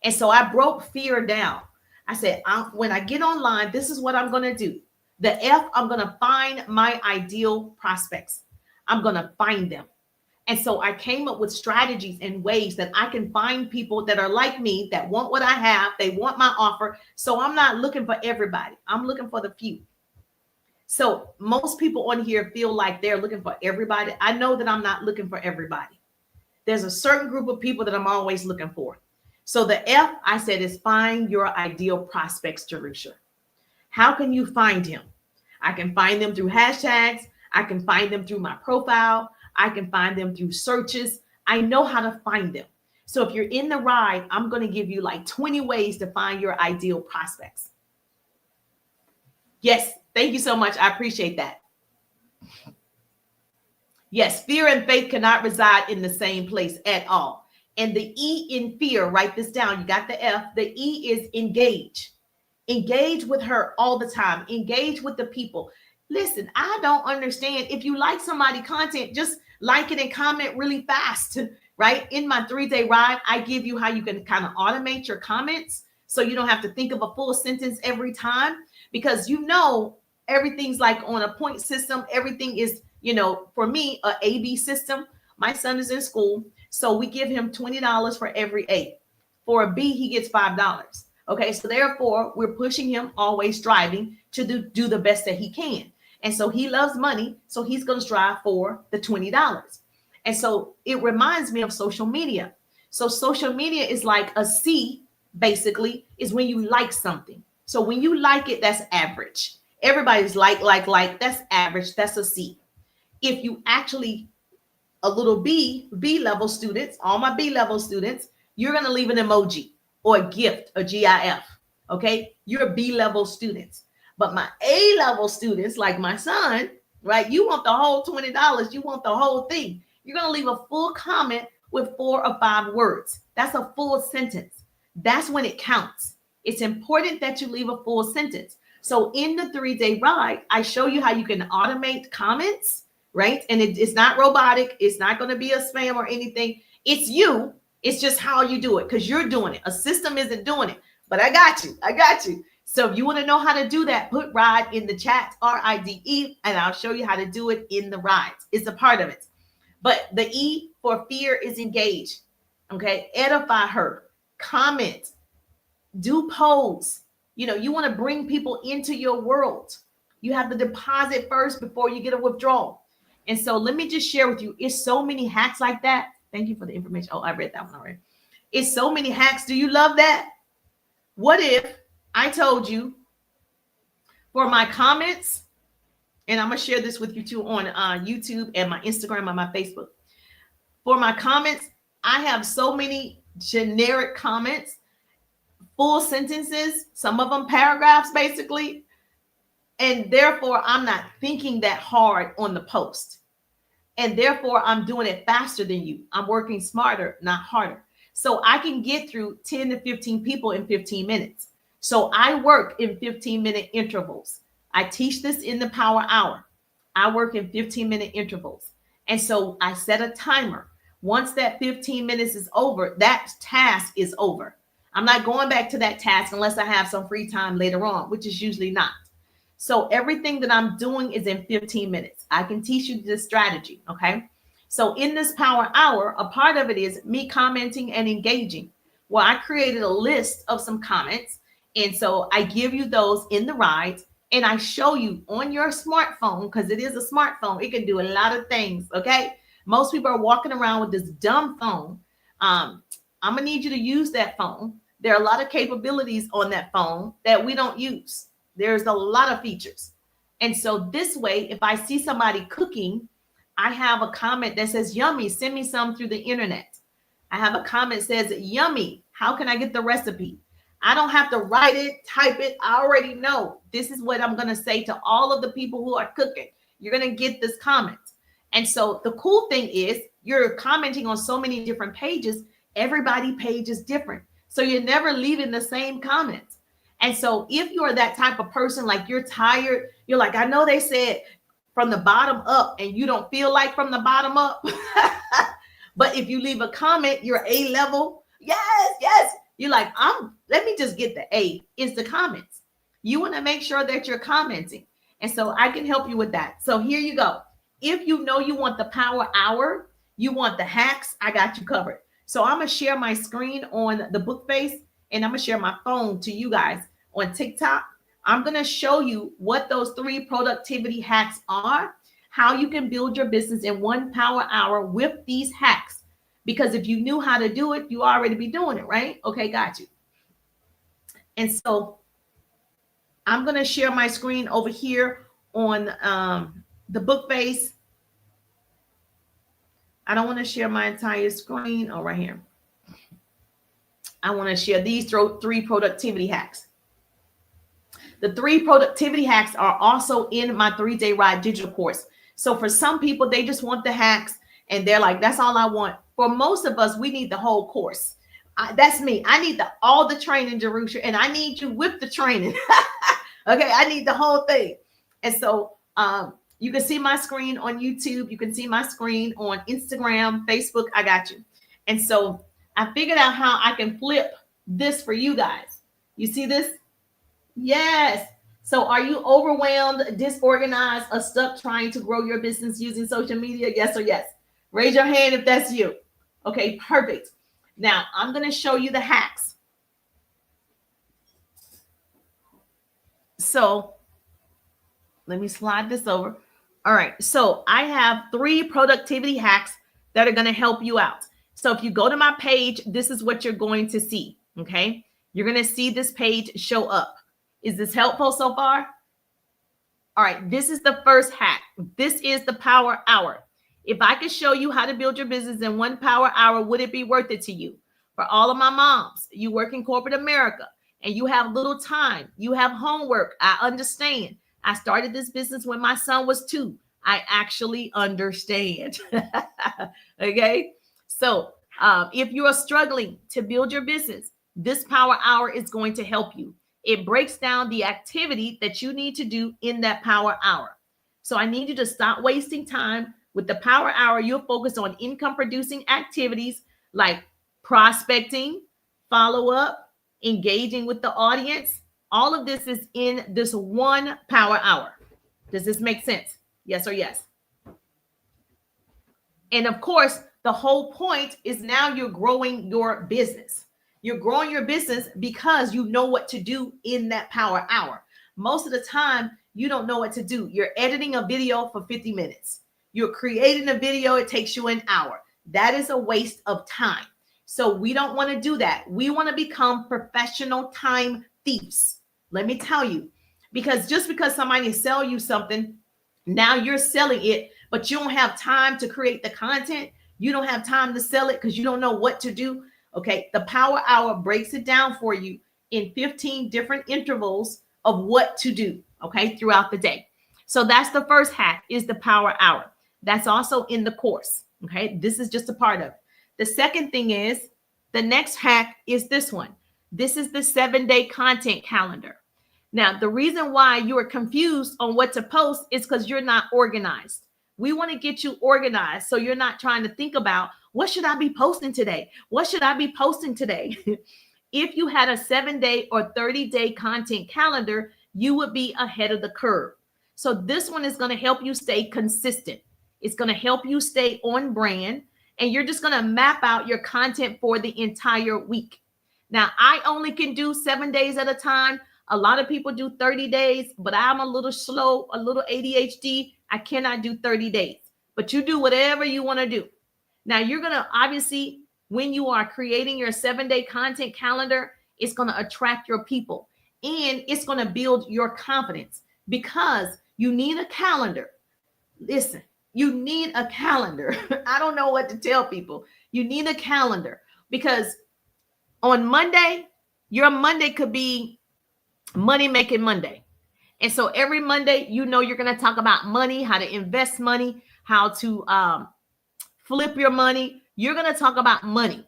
And so I broke fear down. I said, when I get online, this is what I'm going to do. The F, I'm going to find my ideal prospects. I'm going to find them. And so I came up with strategies and ways that I can find people that are like me, that want what I have. They want my offer. So I'm not looking for everybody. I'm looking for the few. So most people on here feel like they're looking for everybody. I know that I'm not looking for everybody. There's a certain group of people that I'm always looking for. So the F, I said, is find your ideal prospects, Jerusha. How can you find him? I can find them through hashtags. I can find them through my profile. I can find them through searches. I know how to find them. So if you're in the ride, I'm going to give you like 20 ways to find your ideal prospects. Yes, thank you so much. I appreciate that. Yes, fear and faith cannot reside in the same place at all. And the E in fear, write this down. You got the F. The E is engage. Engage with her all the time. Engage with the people. Listen, I don't understand. If you like somebody's content, just like it and comment really fast, right? In my 3-day ride, I give you how you can kind of automate your comments so you don't have to think of a full sentence every time, because you know everything's like on a point system. Everything is, for me, a A-B system. My son is in school, so we give him $20 for every A. For a B, he gets $5. Okay, so therefore, we're pushing him, always striving to do the best that he can. And so he loves money, so he's going to strive for the $20. And so it reminds me of social media. So social media is like a C, basically, is when you like something. So when you like it, that's average. Everybody's like, that's average. That's a C. If you actually, a little B level students, all my B level students, you're going to leave an emoji or a gift, a GIF. Okay, you're B level students. But my A level students, like my son, right? You want the whole $20. You want the whole thing. You're going to leave a full comment with 4 or 5 words. That's a full sentence. That's when it counts. It's important that you leave a full sentence. So in the 3-day ride, I show you how you can automate comments, right? And it's not robotic. It's not going to be a spam or anything. It's you. It's just how you do it, because you're doing it. A system isn't doing it. But I got you. I got you. So if you want to know how to do that, put RIDE in the chat, RIDE, and I'll show you how to do it in the rides. It's a part of it. But the E for fear is engage. Okay. Edify her. Comment. Do polls. You want to bring people into your world. You have to deposit first before you get a withdrawal. And so let me just share with you. It's so many hacks like that. Thank you for the information. Oh, I read that one already. It's so many hacks. Do you love that? What if I told you for my comments, and I'm going to share this with you too on YouTube and my Instagram and my Facebook. For my comments, I have so many generic comments, full sentences, some of them paragraphs basically. And therefore, I'm not thinking that hard on the post. And therefore, I'm doing it faster than you. I'm working smarter, not harder. So I can get through 10 to 15 people in 15 minutes. So I work in 15-minute intervals. I teach this in the Power Hour. I work in 15-minute intervals. And so I set a timer. Once that 15 minutes is over, that task is over. I'm not going back to that task unless I have some free time later on, which is usually not. So everything that I'm doing is in 15 minutes. I can teach you this strategy, okay? So in this Power Hour, a part of it is me commenting and engaging. Well, I created a list of some comments. And so I give you those in the rides, and I show you on your smartphone, because it is a smartphone. It can do a lot of things, okay? Most people are walking around with this dumb phone. I'm going to need you to use that phone. There are a lot of capabilities on that phone that we don't use. There's a lot of features. And so this way, if I see somebody cooking, I have a comment that says, yummy, send me some through the internet. I have a comment that says, yummy, How can I get the recipe? I don't have to write it, type it. I already know this is what I'm going to say to all of the people who are cooking. You're going to get this comment. And so the cool thing is you're commenting on so many different pages. Everybody page is different. So you're never leaving the same comments. And so if you're that type of person, like you're tired, you're like, I know they said from the bottom up and you don't feel like from the bottom up. But if you leave a comment, you're A level. Yes. You're like, let me just get the A. It's the comments. You want to make sure that you're commenting. And so I can help you with that. So here you go. If you know you want the power hour, you want the hacks, I got you covered. So I'm going to share my screen on the Bookface, and I'm going to share my phone to you guys on TikTok. I'm going to show you what those 3 productivity hacks are, how you can build your business in 1 power hour with these hacks. Because if you knew how to do it, you already be doing it, right? Okay, got you. And so I'm going to share my screen over here on the Bookface. I don't want to share my entire screen. Oh, right here. I want to share these 3 productivity hacks. The 3 productivity hacks are also in my 3-day ride digital course. So for some people, they just want the hacks and they're like, that's all I want. For most of us, we need the whole course. That's me. I need all the training, Jerusha, and I need you with the training. Okay, I need the whole thing. And so you can see my screen on YouTube. You can see my screen on Instagram, Facebook. I got you. And so I figured out how I can flip this for you guys. You see this? Yes. So are you overwhelmed, disorganized, or stuck trying to grow your business using social media? Yes or yes? Raise your hand if that's you. Okay, perfect. Now I'm going to show you the hacks. So let me slide this over. All right. So I have 3 productivity hacks that are going to help you out. So if you go to my page, this is what you're going to see. Okay. You're going to see this page show up. Is this helpful so far? All right. This is the first hack. This is the power hour. If I could show you how to build your business in 1 power hour, would it be worth it to you? For all of my moms, you work in corporate America and you have little time. You have homework. I understand. I started this business when my son was 2. I actually understand. Okay. So if you are struggling to build your business, this power hour is going to help you. It breaks down the activity that you need to do in that power hour. So I need you to stop wasting time. With the power hour, you'll focus on income producing activities like prospecting, follow up, engaging with the audience. All of this is in this 1 power hour. Does this make sense? Yes or yes? And of course, the whole point is now you're growing your business. You're growing your business because you know what to do in that power hour. Most of the time, you don't know what to do. You're editing a video for 50 minutes. You're creating a video. It takes you an hour. That is a waste of time. So we don't want to do that. We want to become professional time thieves. Let me tell you, because just because somebody sell you something, now you're selling it, but you don't have time to create the content. You don't have time to sell it because you don't know what to do. Okay, the power hour breaks it down for you in 15 different intervals of what to do, okay, throughout the day. So that's the first hack, is the power hour. That's also in the course, okay? This is just a part of it. The second thing is, the next hack is this one. This is the 7-day content calendar. Now, the reason why you are confused on what to post is because you're not organized. We want to get you organized so you're not trying to think about, what should I be posting today? What should I be posting today? If you had a 7-day or 30-day content calendar, you would be ahead of the curve. So this one is going to help you stay consistent. It's going to help you stay on brand, and you're just going to map out your content for the entire week. Now, I only can do 7 days at a time. A lot of people do 30 days, but I'm a little slow, a little ADHD. I cannot do 30 days, but you do whatever you want to do. Now, you're going to obviously, when you are creating your 7-day content calendar, it's going to attract your people and it's going to build your confidence, because you need a calendar. Listen, you need a calendar. I don't know what to tell people. You need a calendar, because On Monday, your Monday could be money making Monday. And so every Monday, you know, you're going to talk about money, how to invest money, how to flip your money. You're going to talk about money.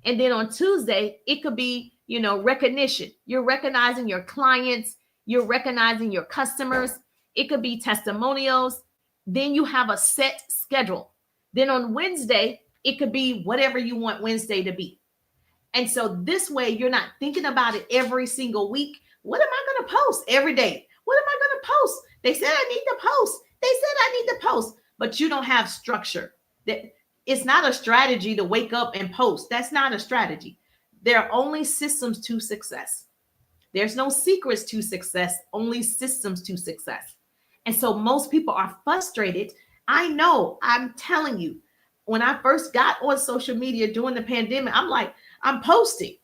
And then on Tuesday, it could be, you know, recognition. You're recognizing your clients. You're recognizing your customers. It could be testimonials. Then you have a set schedule. Then on Wednesday, it could be whatever you want Wednesday to be. And so this way, you're not thinking about it every single week. What am I going to post every day? What am I going to post? They said I need to post. They said I need to post, but you don't have structure. It's not a strategy to wake up and post. That's not a strategy. There are only systems to success. There's no secrets to success, only systems to success. And so most people are frustrated. I know, I'm telling you, when I first got on social media during the pandemic, I'm like, I'm posting.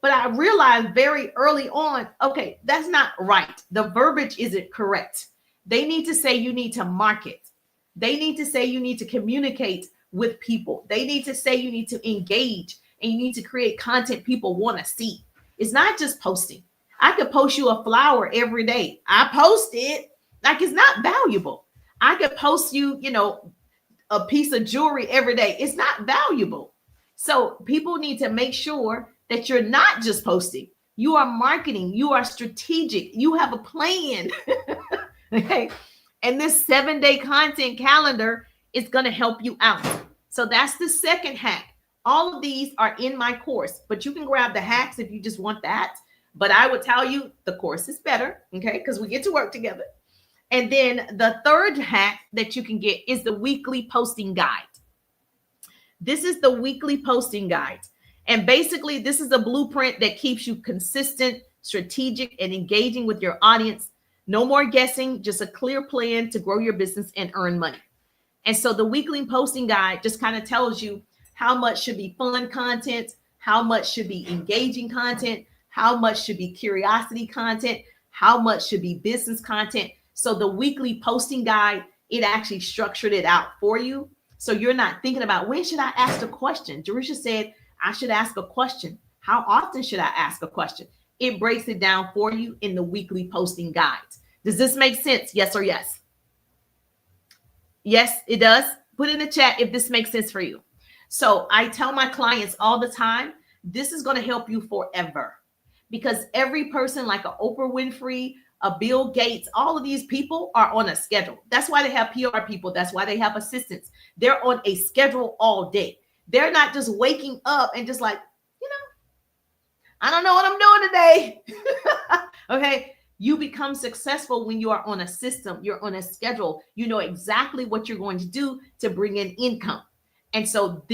But I realized very early on, okay, that's not right. The verbiage isn't correct. They need to say you need to market. They need to say you need to communicate with people. They need to say you need to engage and you need to create content people want to see. It's not just posting. I could post you a flower every day. I post it like it's not valuable. I could post you, you know, a piece of jewelry every day. It's not valuable. So people need to make sure that you're not just posting. You are marketing. You are strategic. You have a plan. Okay. And this 7-day content calendar is going to help you out. So that's the second hack. All of these are in my course, but you can grab the hacks if you just want that. But I would tell you the course is better, okay, because we get to work together. And then the third hack that you can get is the weekly posting guide. This is the weekly posting guide. And basically, this is a blueprint that keeps you consistent, strategic, and engaging with your audience. No more guessing, just a clear plan to grow your business and earn money. And so the weekly posting guide just kind of tells you how much should be fun content, how much should be engaging content, how much should be curiosity content, how much should be business content. So the weekly posting guide, it actually structured it out for you. So you're not thinking about, when should I ask a question? Jerusha said, I should ask a question. How often should I ask a question? It breaks it down for you in the weekly posting guide. Does this make sense? Yes or yes? Yes, it does. Put in the chat if this makes sense for you. So I tell my clients all the time, this is going to help you forever, because every person like a Oprah Winfrey, a Bill Gates, all of these people are on a schedule. That's why they have PR people. That's why they have assistants. They're on a schedule all day. They're not just waking up and just like, you know, I don't know what I'm doing today. Okay. You become successful when you are on a system, you're on a schedule, you know exactly what you're going to do to bring in income. And so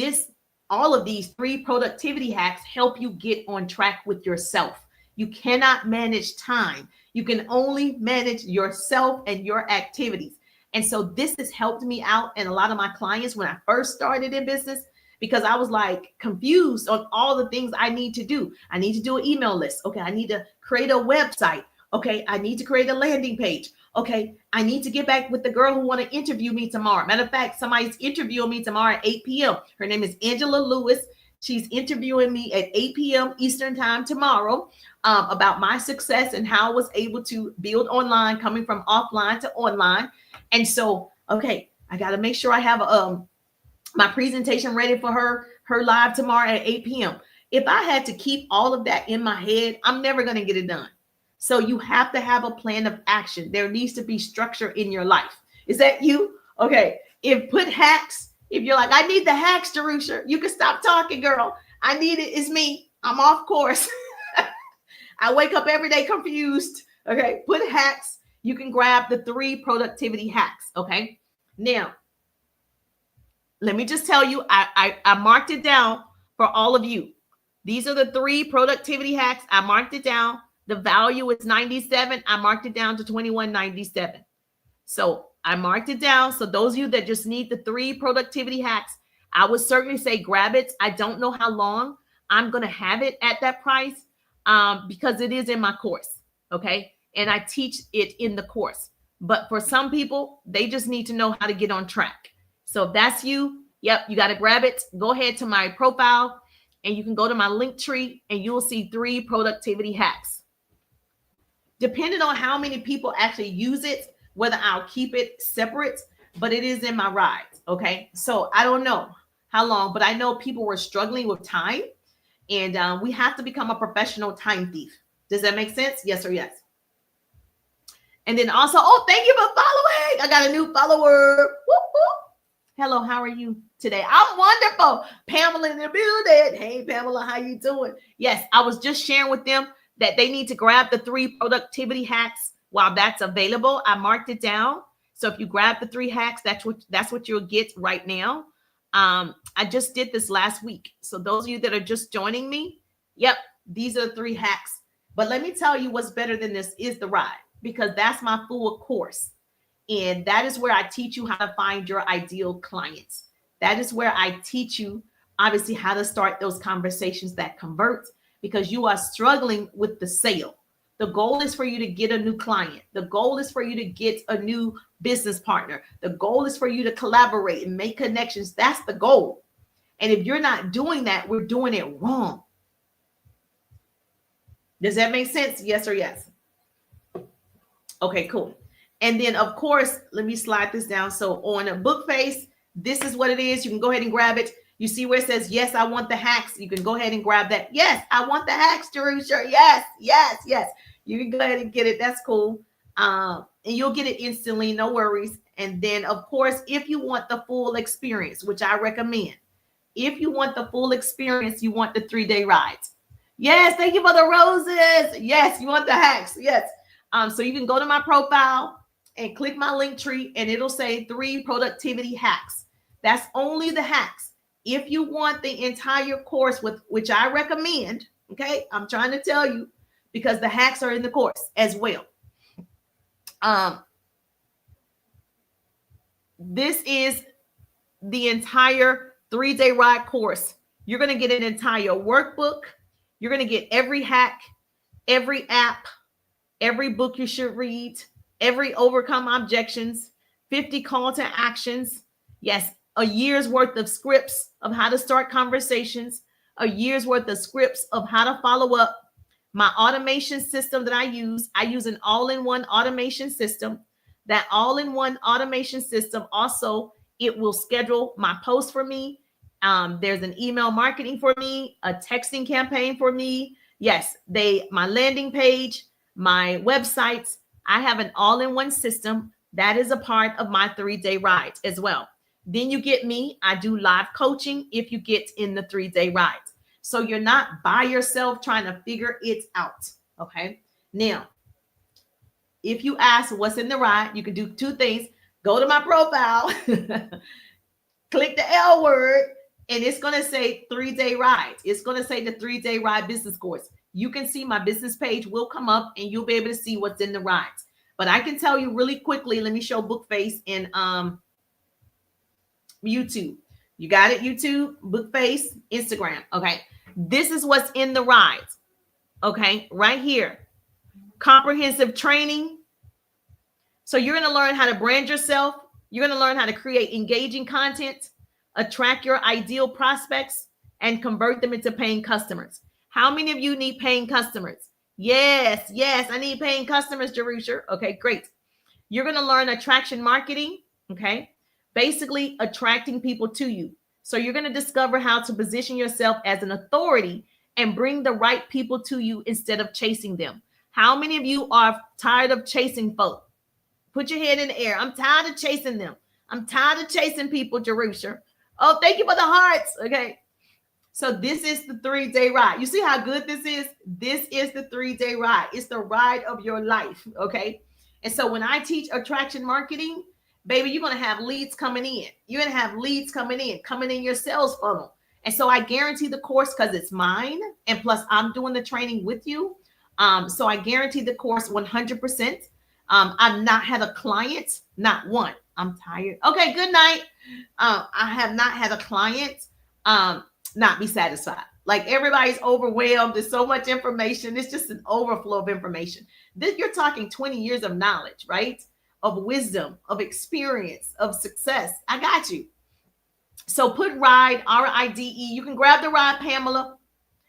all of these 3 productivity hacks help you get on track with yourself. You cannot manage time. You can only manage yourself and your activities. And so this has helped me out and a lot of my clients when I first started in business, because I was like confused on all the things I need to do. I need to do an email list. Okay, I need to create a website. Okay, I need to create a landing page. Okay, I need to get back with the girl who want to interview me tomorrow. Matter of fact, somebody's interviewing me tomorrow at 8 p.m. Her name is Angela Lewis. She's interviewing me at 8 p.m. Eastern time tomorrow about my success and how I was able to build online, coming from offline to online. And so, okay, I got to make sure I have my presentation ready for her live tomorrow at 8 p.m. If I had to keep all of that in my head, I'm never going to get it done. So you have to have a plan of action. There needs to be structure in your life. Is that you? Okay. Put hacks. If you're like, I need the hacks, Jerusha, you can stop talking, girl. I need it. It's me. I'm off course. I wake up every day confused. Okay. Put hacks. You can grab the 3 productivity hacks. Okay. Now, let me just tell you, I marked it down for all of you. These are the 3 productivity hacks. I marked it down. The value is 97. I marked it down to 21.97. So I marked it down. So those of you that just need the 3 productivity hacks, I would certainly say grab it. I don't know how long I'm going to have it at that price because it is in my course. Okay. And I teach it in the course. But for some people, they just need to know how to get on track. So if that's you, yep, you got to grab it. Go ahead to my profile and you can go to my link tree and you'll see 3 productivity hacks. Depending on how many people actually use it, whether I'll keep it separate, but it is in my rides. Okay. So I don't know how long, but I know people were struggling with time, and we have to become a professional time thief. Does that make sense? Yes or yes? And then also, oh, thank you for following. I got a new follower. Whoop, whoop. Hello, how are you today? I'm wonderful. Pamela in the building. Hey, Pamela, how you doing? Yes, I was just sharing with them that they need to grab the 3 productivity hacks while that's available. I marked it down. So if you grab the 3 hacks, that's what you'll get right now. I just did this last week. So those of you that are just joining me, yep, these are the 3 hacks. But let me tell you what's better than this is the ride, because that's my full course. And that is where I teach you how to find your ideal clients. That is where I teach you, obviously, how to start those conversations that convert, because you are struggling with the sale. The goal is for you to get a new client. The goal is for you to get a new business partner. The goal is for you to collaborate and make connections. That's the goal. And if you're not doing that, we're doing it wrong. Does that make sense? Yes or yes? Okay, cool. And then, of course, let me slide this down. So on a Bookface, this is what it is. You can go ahead and grab it. You see where it says, yes, I want the hacks. You can go ahead and grab that. Yes, I want the hacks, Jerusha. Yes, yes, yes. You can go ahead and get it. That's cool. And you'll get it instantly. No worries. And then, of course, if you want the full experience, which I recommend, if you want the full experience, you want the 3-day rides. Yes, thank you for the roses. Yes, you want the hacks. Yes. So you can go to my profile and click my link tree, and it'll say 3 productivity hacks. That's only the hacks. If you want the entire course, with which I recommend, okay, I'm trying to tell you, because the hacks are in the course as well. This is the entire 3-day ride course. You're going to get an entire workbook. You're going to get every hack, every app, every book you should read, every overcome objections, 50 call to actions. Yes, a year's worth of scripts of how to start conversations, a year's worth of scripts of how to follow up. My automation system that I use an all-in-one automation system. That all-in-one automation system also, it will schedule my posts for me. There's an email marketing for me, a texting campaign for me. Yes, my landing page, my websites. I have an all-in-one system that is a part of my 3-day ride as well. Then you get me. I do live coaching if you get in the 3-day ride. So you're not by yourself trying to figure it out. Okay. Now, if you ask what's in the ride, you can do 2 things. Go to my profile, click the L word, and it's going to say 3-day ride. It's going to say the 3-day ride business course. You can see my business page will come up and you'll be able to see what's in the rides. But I can tell you really quickly, let me show Bookface in YouTube. You got it? YouTube, Bookface, Instagram. Okay. This is what's in the rides. Okay. Right here. Comprehensive training. So you're going to learn how to brand yourself. You're going to learn how to create engaging content, attract your ideal prospects, and convert them into paying customers. How many of you need paying customers? Yes, yes, I need paying customers, Jerusha. Okay, great. You're going to learn attraction marketing. Okay. Basically attracting people to you. So you're going to discover how to position yourself as an authority and bring the right people to you instead of chasing them. How many of you are tired of chasing folk? Put your head in the air. I'm tired of chasing them. I'm tired of chasing people, Jerusha. Oh, thank you for the hearts. Okay. So this is the 3-day ride. You see how good this is? This is the 3-day ride. It's the ride of your life. Okay. And so when I teach attraction marketing, baby, you're going to have leads coming in. You're going to have leads coming in your sales funnel. And so I guarantee the course, because it's mine. And plus I'm doing the training with you. So I guarantee the course 100%. I've not had a client, not one. I'm tired. Okay, good night. I have not had a client not be satisfied. Like, everybody's overwhelmed. There's so much information. It's just an overflow of information. You're talking 20 years of knowledge, right? Of wisdom, of experience, of success. I got you. So put ride, R-I-D-E. You can grab the ride, Pamela.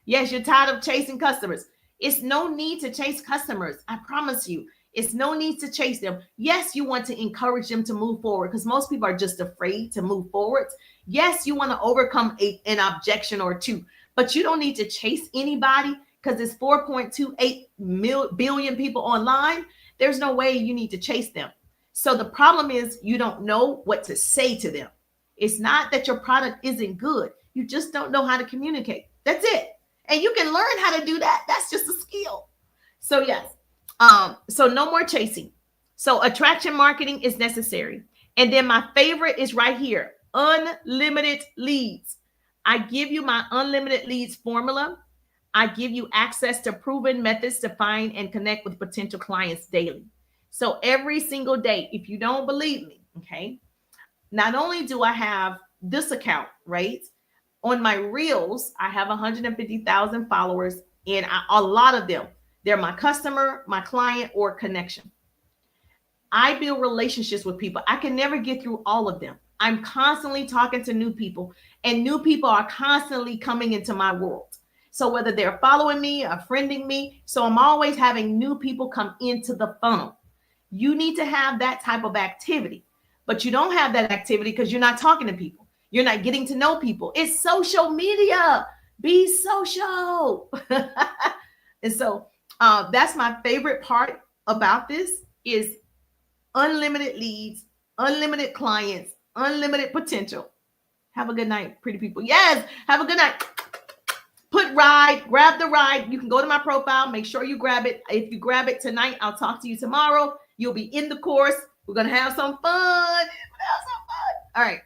Yes, you're tired of chasing customers. It's no need to chase customers. I promise you. It's no need to chase them. Yes, you want to encourage them to move forward because most people are just afraid to move forward. Yes, you want to overcome an objection or two, but you don't need to chase anybody because it's 4.28 billion people online. There's no way you need to chase them. So the problem is you don't know what to say to them. It's not that your product isn't good. You just don't know how to communicate. That's it. And you can learn how to do that. That's just a skill. So yes. So no more chasing. So attraction marketing is necessary. And then my favorite is right here. Unlimited leads. I give you my unlimited leads formula. I give you access to proven methods to find and connect with potential clients daily. So every single day, if you don't believe me, okay, not only do I have this account, right? On my reels, I have 150,000 followers, and a lot of them, they're my customer, my client, or connection. I build relationships with people. I can never get through all of them. I'm constantly talking to new people, and new people are constantly coming into my world. So whether they're following me or friending me, so I'm always having new people come into the funnel. You need to have that type of activity, but you don't have that activity because you're not talking to people. You're not getting to know people. It's social media. Be social. And so that's my favorite part about this is unlimited leads, unlimited clients, unlimited potential. Have a good night, pretty people. Yes, have a good night. Put ride, grab the ride. You can go to my profile. Make sure you grab it. If you grab it tonight, I'll talk to you tomorrow. You'll be in the course. We're going to have some fun. All right.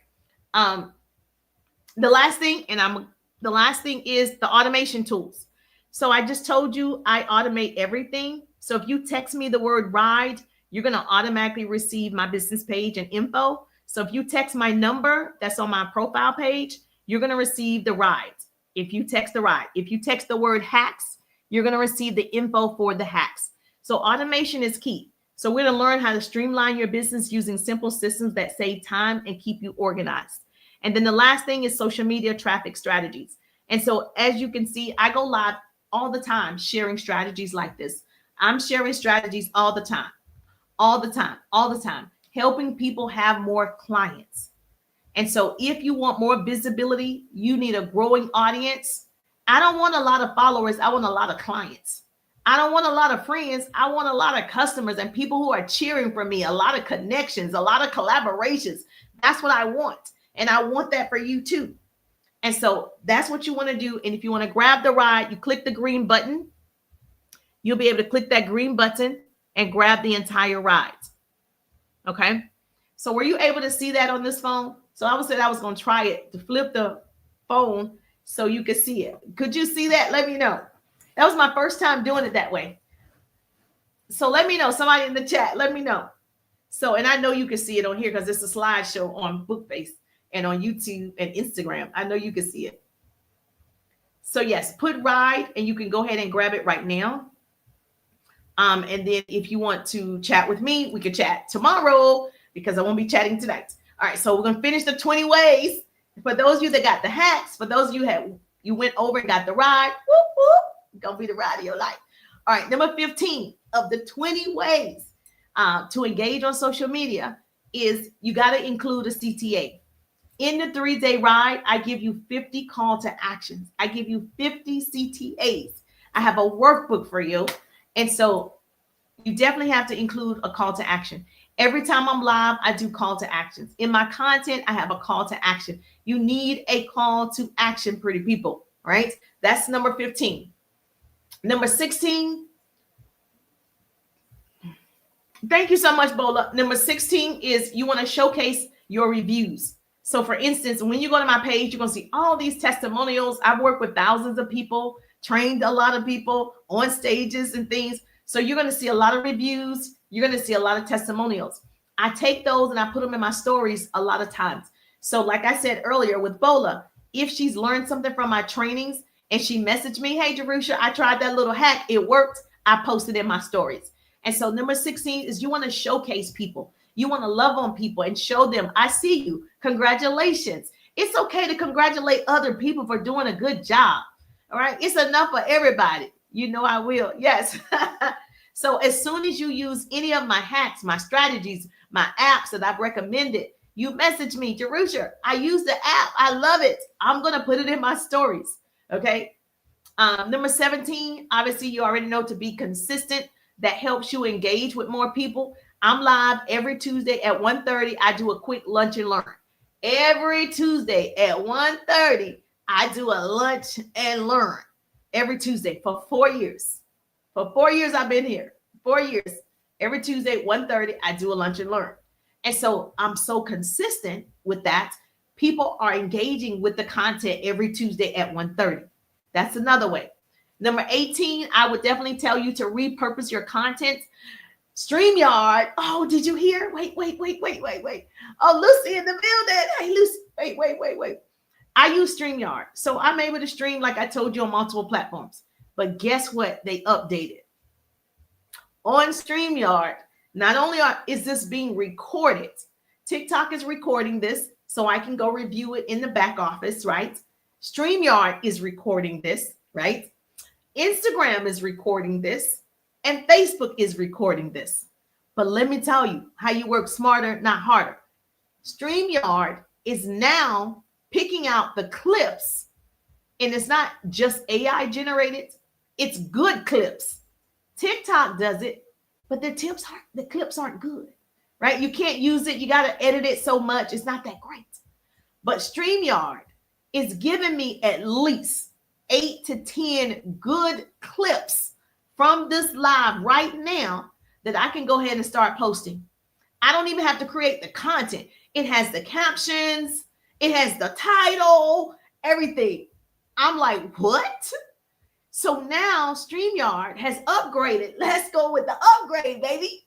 The last thing is the automation tools. So I just told you I automate everything. So if you text me the word ride, you're going to automatically receive my business page and info. So if you text my number that's on my profile page, you're going to receive the ride. If you text the ride, if you text the word hacks, you're going to receive the info for the hacks. So automation is key. So we're going to learn how to streamline your business using simple systems that save time and keep you organized. And then the last thing is social media traffic strategies. And so as you can see, I go live all the time sharing strategies like this. I'm sharing strategies all the time, helping people have more clients. And so if you want more visibility, you need a growing audience. I don't want a lot of followers. I want a lot of clients. I don't want a lot of friends. I want a lot of customers and people who are cheering for me, a lot of connections, a lot of collaborations. That's what I want. And I want that for you too. And so that's what you want to do. And if you want to grab the ride, you click the green button. You'll be able to click that green button and grab the entire ride. Okay. So were you able to see that on this phone? So I said I was going to try it to flip the phone so you could see it. Could you see that? Let me know. That was my first time doing it that way. So let me know. Somebody in the chat, let me know. So, and I know you can see it on here because it's a slideshow on Bookface and on YouTube and Instagram. I know you can see it. So yes, put ride and you can go ahead and grab it right now. And then if you want to chat with me, we can chat tomorrow because I won't be chatting tonight. All right, so we're going to finish the 20 ways. For those of you that got the hacks, for those of you went over and got the ride, whoop, whoop, going to be the ride of your life. All right, number 15 of the 20 ways to engage on social media is you got to include a CTA. In the 3-day ride, I give you 50 call to actions. I give you 50 CTAs. I have a workbook for you. And so you definitely have to include a call to action. Every time I'm live, I do call to actions. In my content, I have a call to action. You need a call to action, pretty people, right? That's number 15. Number 16. Thank you so much, Bola. Number 16 is you want to showcase your reviews. So for instance, when you go to my page, you're going to see all these testimonials. I've worked with thousands of people, trained a lot of people on stages and things. So you're going to see a lot of reviews. You're going to see a lot of testimonials. I take those and I put them in my stories a lot of times. So like I said earlier with Bola, if she's learned something from my trainings and she messaged me, hey, Jerusha, I tried that little hack. It worked. I posted in my stories. And so number 16 is you want to showcase people. You want to love on people and show them, I see you. Congratulations. It's okay to congratulate other people for doing a good job. All right. It's enough for everybody. You know I will. Yes. So as soon as you use any of my hacks, my strategies, my apps that I've recommended, you message me, Jerusha, I use the app. I love it. I'm going to put it in my stories. Okay. Number 17, obviously you already know, to be consistent. That helps you engage with more people. I'm live every Tuesday at 1:30. I do a quick lunch and learn. Every Tuesday at 1:30, I do a lunch and learn every Tuesday for 4 years. For 4 years, I've been here. 4 years. Every Tuesday at 1:30, I do a lunch and learn. And so I'm so consistent with that. People are engaging with the content every Tuesday at 1:30. That's another way. Number 18, I would definitely tell you to repurpose your content. StreamYard. Oh, did you hear? Wait. Oh, Lucy in the building. Hey, Lucy. Wait. I use StreamYard. So I'm able to stream, like I told you, on multiple platforms. But guess what? They updated. On StreamYard, not only is this being recorded, TikTok is recording this so I can go review it in the back office, right? StreamYard is recording this, right? Instagram is recording this, and Facebook is recording this. But let me tell you how you work smarter, not harder. StreamYard is now picking out the clips, and it's not just AI generated, it's good clips. TikTok does it, but the clips aren't good, right? You can't use it. You got to edit it so much. It's not that great. But StreamYard is giving me at least 8 to 10 good clips from this live right now that I can go ahead and start posting. I don't even have to create the content. It has the captions, it has the title, everything. I'm like, what? So now StreamYard has upgraded. Let's go with the upgrade, baby.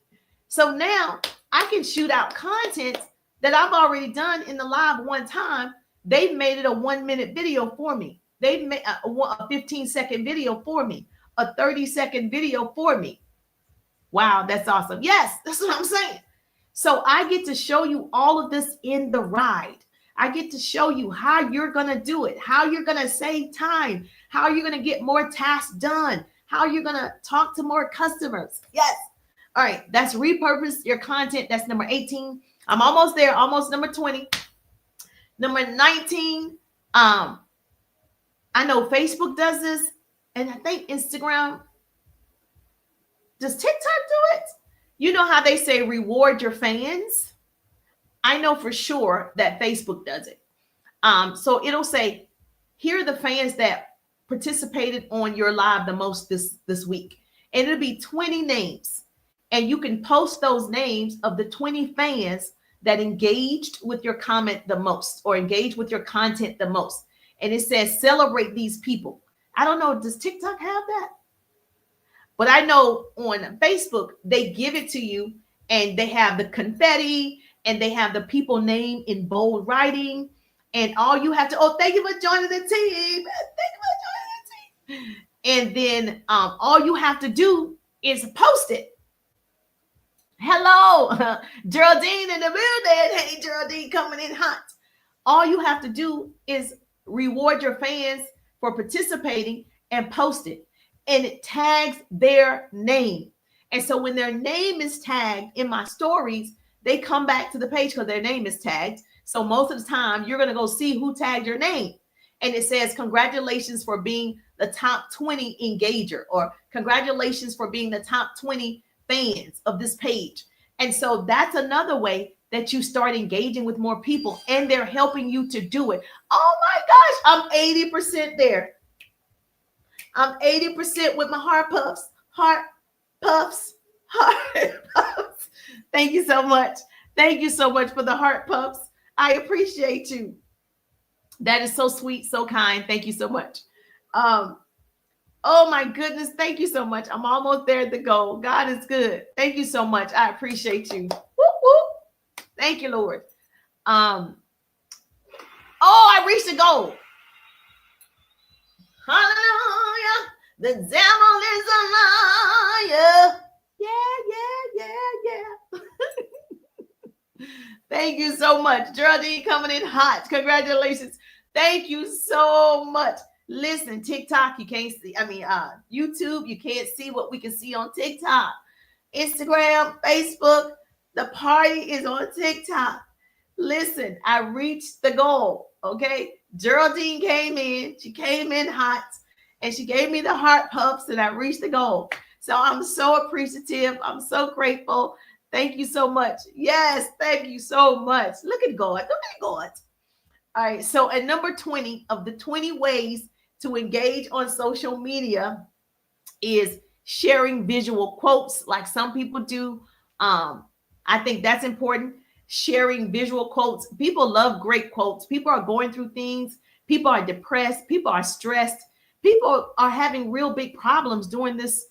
So now I can shoot out content that I've already done in the live one time. They've made it a 1-minute video for me. They've made a 15-second video for me, a 30-second video for me. Wow, that's awesome. Yes, that's what I'm saying. So I get to show you all of this in the ride. I get to show you how you're going to do it, how you're going to save time, how you're going to get more tasks done, how you're going to talk to more customers. Yes. All right. That's repurpose your content. That's number 18. I'm almost there. Almost number 20. Number 19. I know Facebook does this, and I think Instagram. Does TikTok do it? You know how they say reward your fans? I know for sure that Facebook does it. So it'll say, here are the fans that participated on your live the most this week. And it'll be 20 names. And you can post those names of the 20 fans that engaged with your comment the most or engaged with your content the most. And it says, celebrate these people. I don't know, does TikTok have that? But I know on Facebook, they give it to you and they have the confetti and they have the people name in bold writing. And all you have to, thank you for joining the team. Thank you for joining the team. And then all you have to do is post it. Hello, Geraldine in the building. Hey, Geraldine coming in hot. All you have to do is reward your fans for participating and post it. And it tags their name. And so when their name is tagged in my stories, they come back to the page because their name is tagged. So most of the time, you're going to go see who tagged your name. And it says, congratulations for being the top 20 engager, or congratulations for being the top 20 fans of this page. And so that's another way that you start engaging with more people, and they're helping you to do it. Oh my gosh, I'm 80% there. I'm 80% with my heart puffs. Thank you so much. Thank you so much for the heart puffs. I appreciate you. That is so sweet, so kind. Thank you so much. Oh my goodness. Thank you so much. I'm almost there at the goal. God is good. Thank you so much. I appreciate you. Whoop, whoop. Thank you, Lord. I reached the goal. Hallelujah. The devil is a liar. Yeah. Thank you so much. Geraldine coming in hot. Congratulations. Thank you so much. Listen, TikTok, you can't see. I mean, YouTube, you can't see what we can see on TikTok. Instagram, Facebook, the party is on TikTok. Listen, I reached the goal. Okay. Geraldine came in. She came in hot and she gave me the heart puffs and I reached the goal. So I'm so appreciative. I'm so grateful. Thank you so much. Yes, thank you so much. Look at God. Look at God. All right. So at number 20 of the 20 ways to engage on social media is sharing visual quotes like some people do. I think that's important. Sharing visual quotes. People love great quotes. People are going through things. People are depressed. People are stressed. People are having real big problems during this,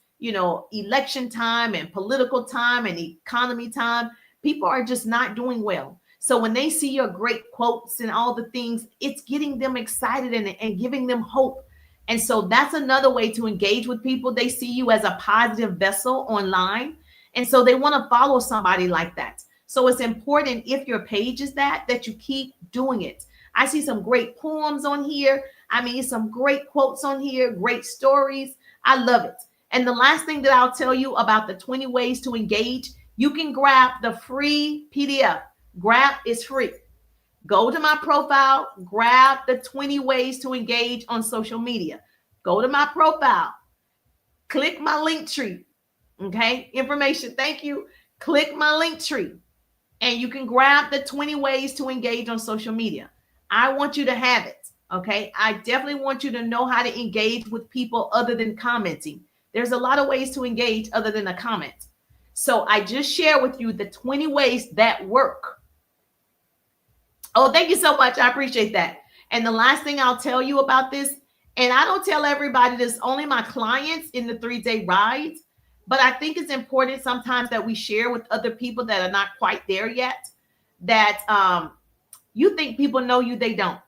election time and political time and economy time. People are just not doing well. So when they see your great quotes and all the things, it's getting them excited and giving them hope. And so that's another way to engage with people. They see you as a positive vessel online. And so they want to follow somebody like that. So it's important if your page is that you keep doing it. I see some great poems on here. I mean, some great quotes on here, great stories. I love it. And the last thing that I'll tell you about the 20 ways to engage, you can grab the free PDF. Grab is free. Go to my profile, grab the 20 ways to engage on social media. Go to my profile, click my link tree. Okay, information. Thank you. Click my link tree, and you can grab the 20 ways to engage on social media. I want you to have it. Okay, I definitely want you to know how to engage with people other than commenting. There's a lot of ways to engage other than a comment. So I just share with you the 20 ways that work. Oh, thank you so much. I appreciate that. And the last thing I'll tell you about this, and I don't tell everybody this, only my clients in the 3-day rides, but I think it's important sometimes that we share with other people that are not quite there yet, that you think people know you, they don't.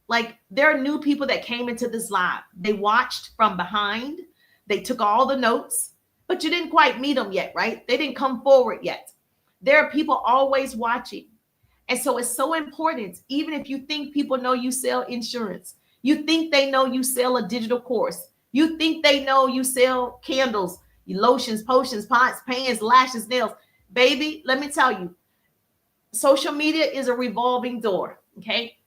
Like there are new people that came into this live. They watched from behind. They took all the notes, but you didn't quite meet them yet, right? They didn't come forward yet. There are people always watching. And so it's so important, even if you think people know you sell insurance, you think they know you sell a digital course, you think they know you sell candles, lotions, potions, pots, pans, lashes, nails. Baby, let me tell you, social media is a revolving door, okay?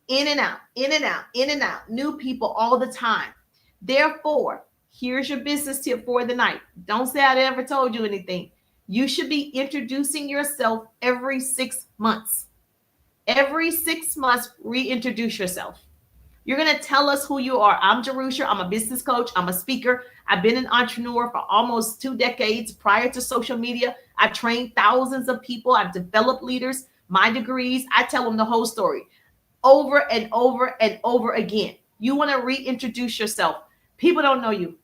In and out, in and out, in and out, new people all the time. Therefore, here's your business tip for the night. Don't say I ever told you anything. You should be introducing yourself every 6 months. Every 6 months, reintroduce yourself. You're going to tell us who you are. I'm Jerusha. I'm a business coach. I'm a speaker. I've been an entrepreneur for almost 2 decades. Prior to social media, I've trained thousands of people. I've developed leaders, my degrees. I tell them the whole story over and over and over again. You want to reintroduce yourself. People don't know you.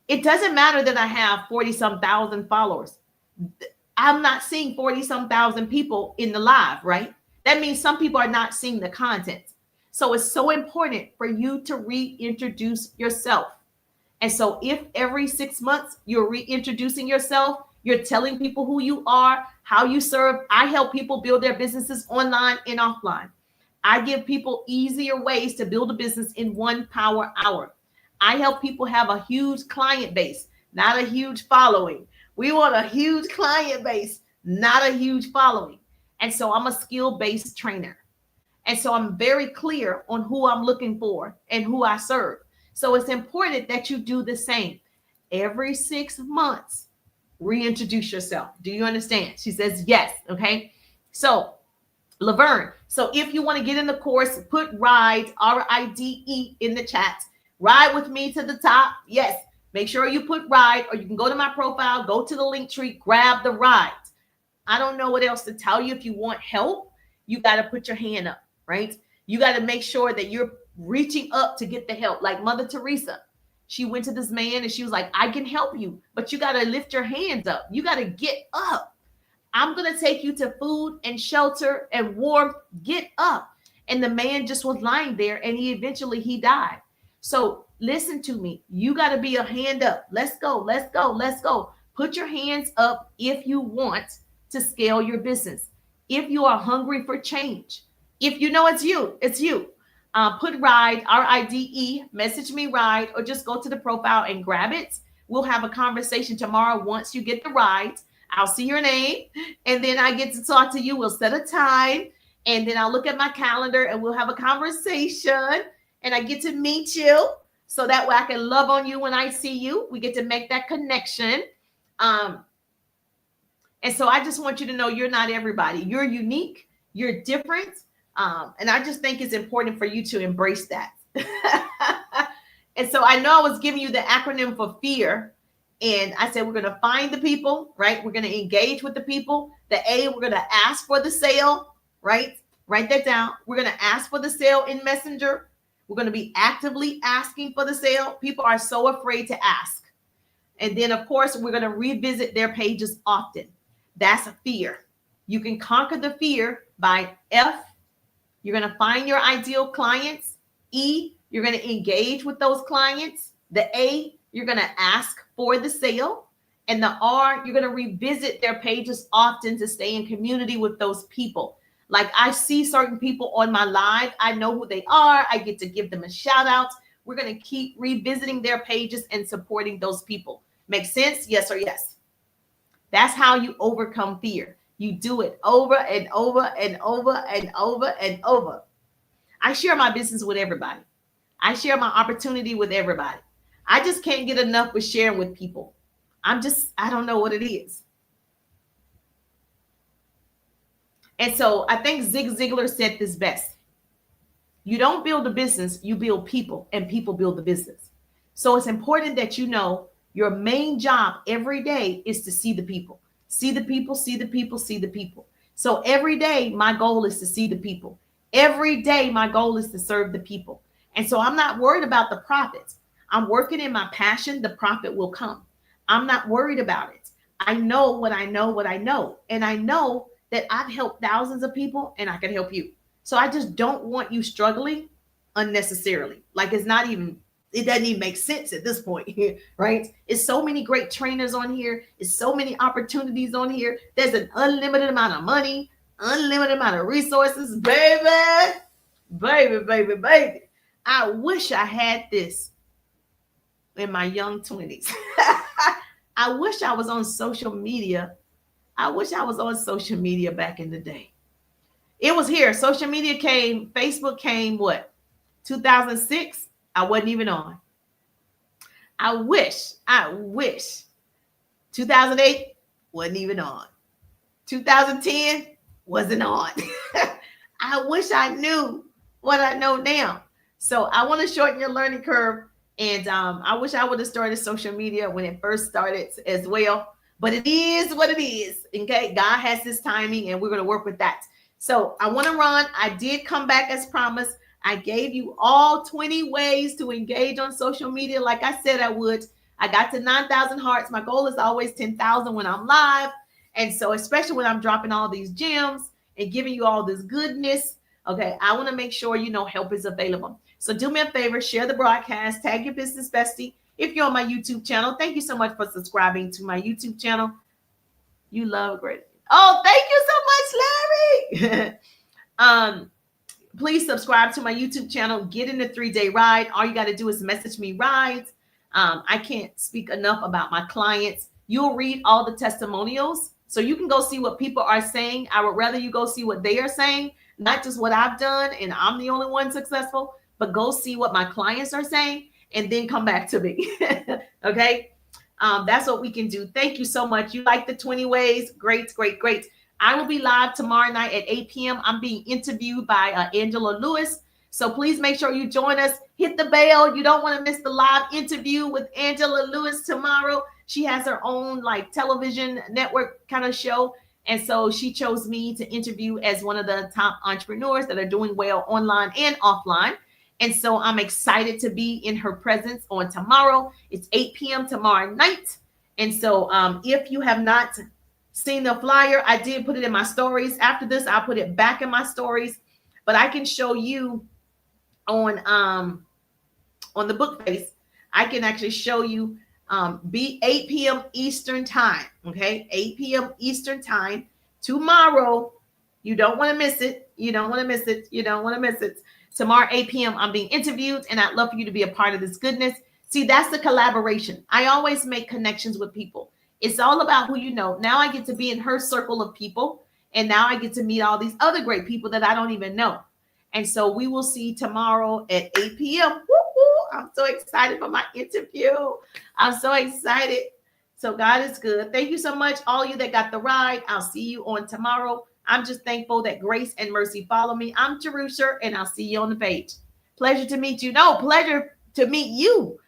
It doesn't matter that I have 40-some thousand followers. I'm not seeing 40-some thousand people in the live, right? That means some people are not seeing the content. So it's so important for you to reintroduce yourself. And so if every 6 months you're reintroducing yourself, you're telling people who you are, how you serve. I help people build their businesses online and offline. I give people easier ways to build a business in 1 power hour. I help people have a huge client base, not a huge following. We want a huge client base, not a huge following. And so I'm a skill-based trainer. And so I'm very clear on who I'm looking for and who I serve. So it's important that you do the same. Every 6 months, reintroduce yourself. Do you understand? She says yes. Okay. So Laverne, so if you want to get in the course, put RIDE, RIDE in the chat. Ride with me to the top. Yes. Make sure you put RIDE, or you can go to my profile, go to the link tree, grab the RIDE. I don't know what else to tell you. If you want help, you got to put your hand up, right? You got to make sure that you're reaching up to get the help. Like Mother Teresa, she went to this man and she was like, I can help you, but you got to lift your hands up. You got to get up. I'm going to take you to food and shelter and warmth. Get up. And the man just was lying there, and he died. So listen to me. You got to be a hand up. Let's go. Let's go. Let's go. Put your hands up if you want to scale your business. If you are hungry for change, if you know it's you, put RIDE, RIDE, message me RIDE, or just go to the profile and grab it. We'll have a conversation tomorrow once you get the RIDE. I'll see your name, and then I get to talk to you. We'll set a time, and then I'll look at my calendar, and we'll have a conversation, and I get to meet you, so that way I can love on you when I see you. We get to make that connection. And so I just want you to know you're not everybody. You're unique. You're different. And I just think it's important for you to embrace that. And so I know I was giving you the acronym for fear. And I said, we're going to find the people, right? We're going to engage with the people. The A, we're going to ask for the sale, right? Write that down. We're going to ask for the sale in Messenger. We're going to be actively asking for the sale. People are so afraid to ask. And then, of course, we're going to revisit their pages often. That's a fear. You can conquer the fear by F. You're going to find your ideal clients. E, you're going to engage with those clients. The A, you're going to ask for the sale. And the R, you're going to revisit their pages often to stay in community with those people. Like I see certain people on my live. I know who they are. I get to give them a shout out. We're going to keep revisiting their pages and supporting those people. Make sense? Yes or yes? That's how you overcome fear. You do it over and over and over and over and over. I share my business with everybody. I share my opportunity with everybody. I just can't get enough with sharing with people. I don't know what it is. And so I think Zig Ziglar said this best. You don't build a business, you build people, and people build the business. So it's important that you know your main job every day is to see the people. See the people, see the people, see the people. So every day, my goal is to see the people. Every day, my goal is to serve the people. And so I'm not worried about the profits. I'm working in my passion. The profit will come. I'm not worried about it. I know what I know, what I know. And I know that I've helped thousands of people and I can help you. So I just don't want you struggling unnecessarily. Like it doesn't even make sense at this point, right? It's so many great trainers on here. It's so many opportunities on here. There's an unlimited amount of money, unlimited amount of resources, baby. I wish I had this in my young 20s. I wish I was on social media. I wish I was on social media back in the day. It was here. Social media came, Facebook came, what? 2006? I wasn't even on. I wish. 2008 wasn't even on. 2010 wasn't on. I wish I knew what I know now. So I want to shorten your learning curve. And I wish I would have started social media when it first started as well. But it is what it is. Okay. God has his timing and we're going to work with that. So I want to run. I did come back as promised. I gave you all 20 ways to engage on social media like I said I would. I got to 9,000 hearts. My goal is always 10,000 when I'm live. And so especially when I'm dropping all these gems and giving you all this goodness, okay, I want to make sure you know help is available. So do me a favor, share the broadcast, tag your business bestie. If you're on my YouTube channel, thank you so much for subscribing to my YouTube channel. You love great. Oh, thank you so much, Larry. Please subscribe to my YouTube channel. Get in the 3-day ride. All you got to do is message me rides. I can't speak enough about my clients. You'll read all the testimonials. So you can go see what people are saying. I would rather you go see what they are saying, not just what I've done and I'm the only one successful, but go see what my clients are saying and then come back to me. Okay. That's what we can do. Thank you so much. You like the 20 ways? Great. I will be live tomorrow night at 8 p.m. I'm being interviewed by Angela Lewis. So please make sure you join us. Hit the bell. You don't want to miss the live interview with Angela Lewis tomorrow. She has her own like television network kind of show. And so she chose me to interview as one of the top entrepreneurs that are doing well online and offline. And so I'm excited to be in her presence on tomorrow. It's 8 p.m. tomorrow night. And so if you have not seen the flyer, I did put it in my stories. After this, I'll put it back in my stories. But I can show you on the book face. I can actually show you be 8 p.m. Eastern time. Okay, 8 p.m. Eastern time tomorrow. You don't want to miss it. You don't want to miss it. Tomorrow, 8 p.m., I'm being interviewed, and I'd love for you to be a part of this goodness. See, that's the collaboration. I always make connections with people. It's all about who you know. Now I get to be in her circle of people, and now I get to meet all these other great people that I don't even know. And so we will see tomorrow at 8 p.m. Woo-hoo. I'm so excited for my interview. I'm so excited. So God is good. Thank you so much, all you that got the ride. I'll see you on tomorrow. I'm just thankful that grace and mercy follow me. I'm Jerusha, and I'll see you on the page. Pleasure to meet you. No, pleasure to meet you.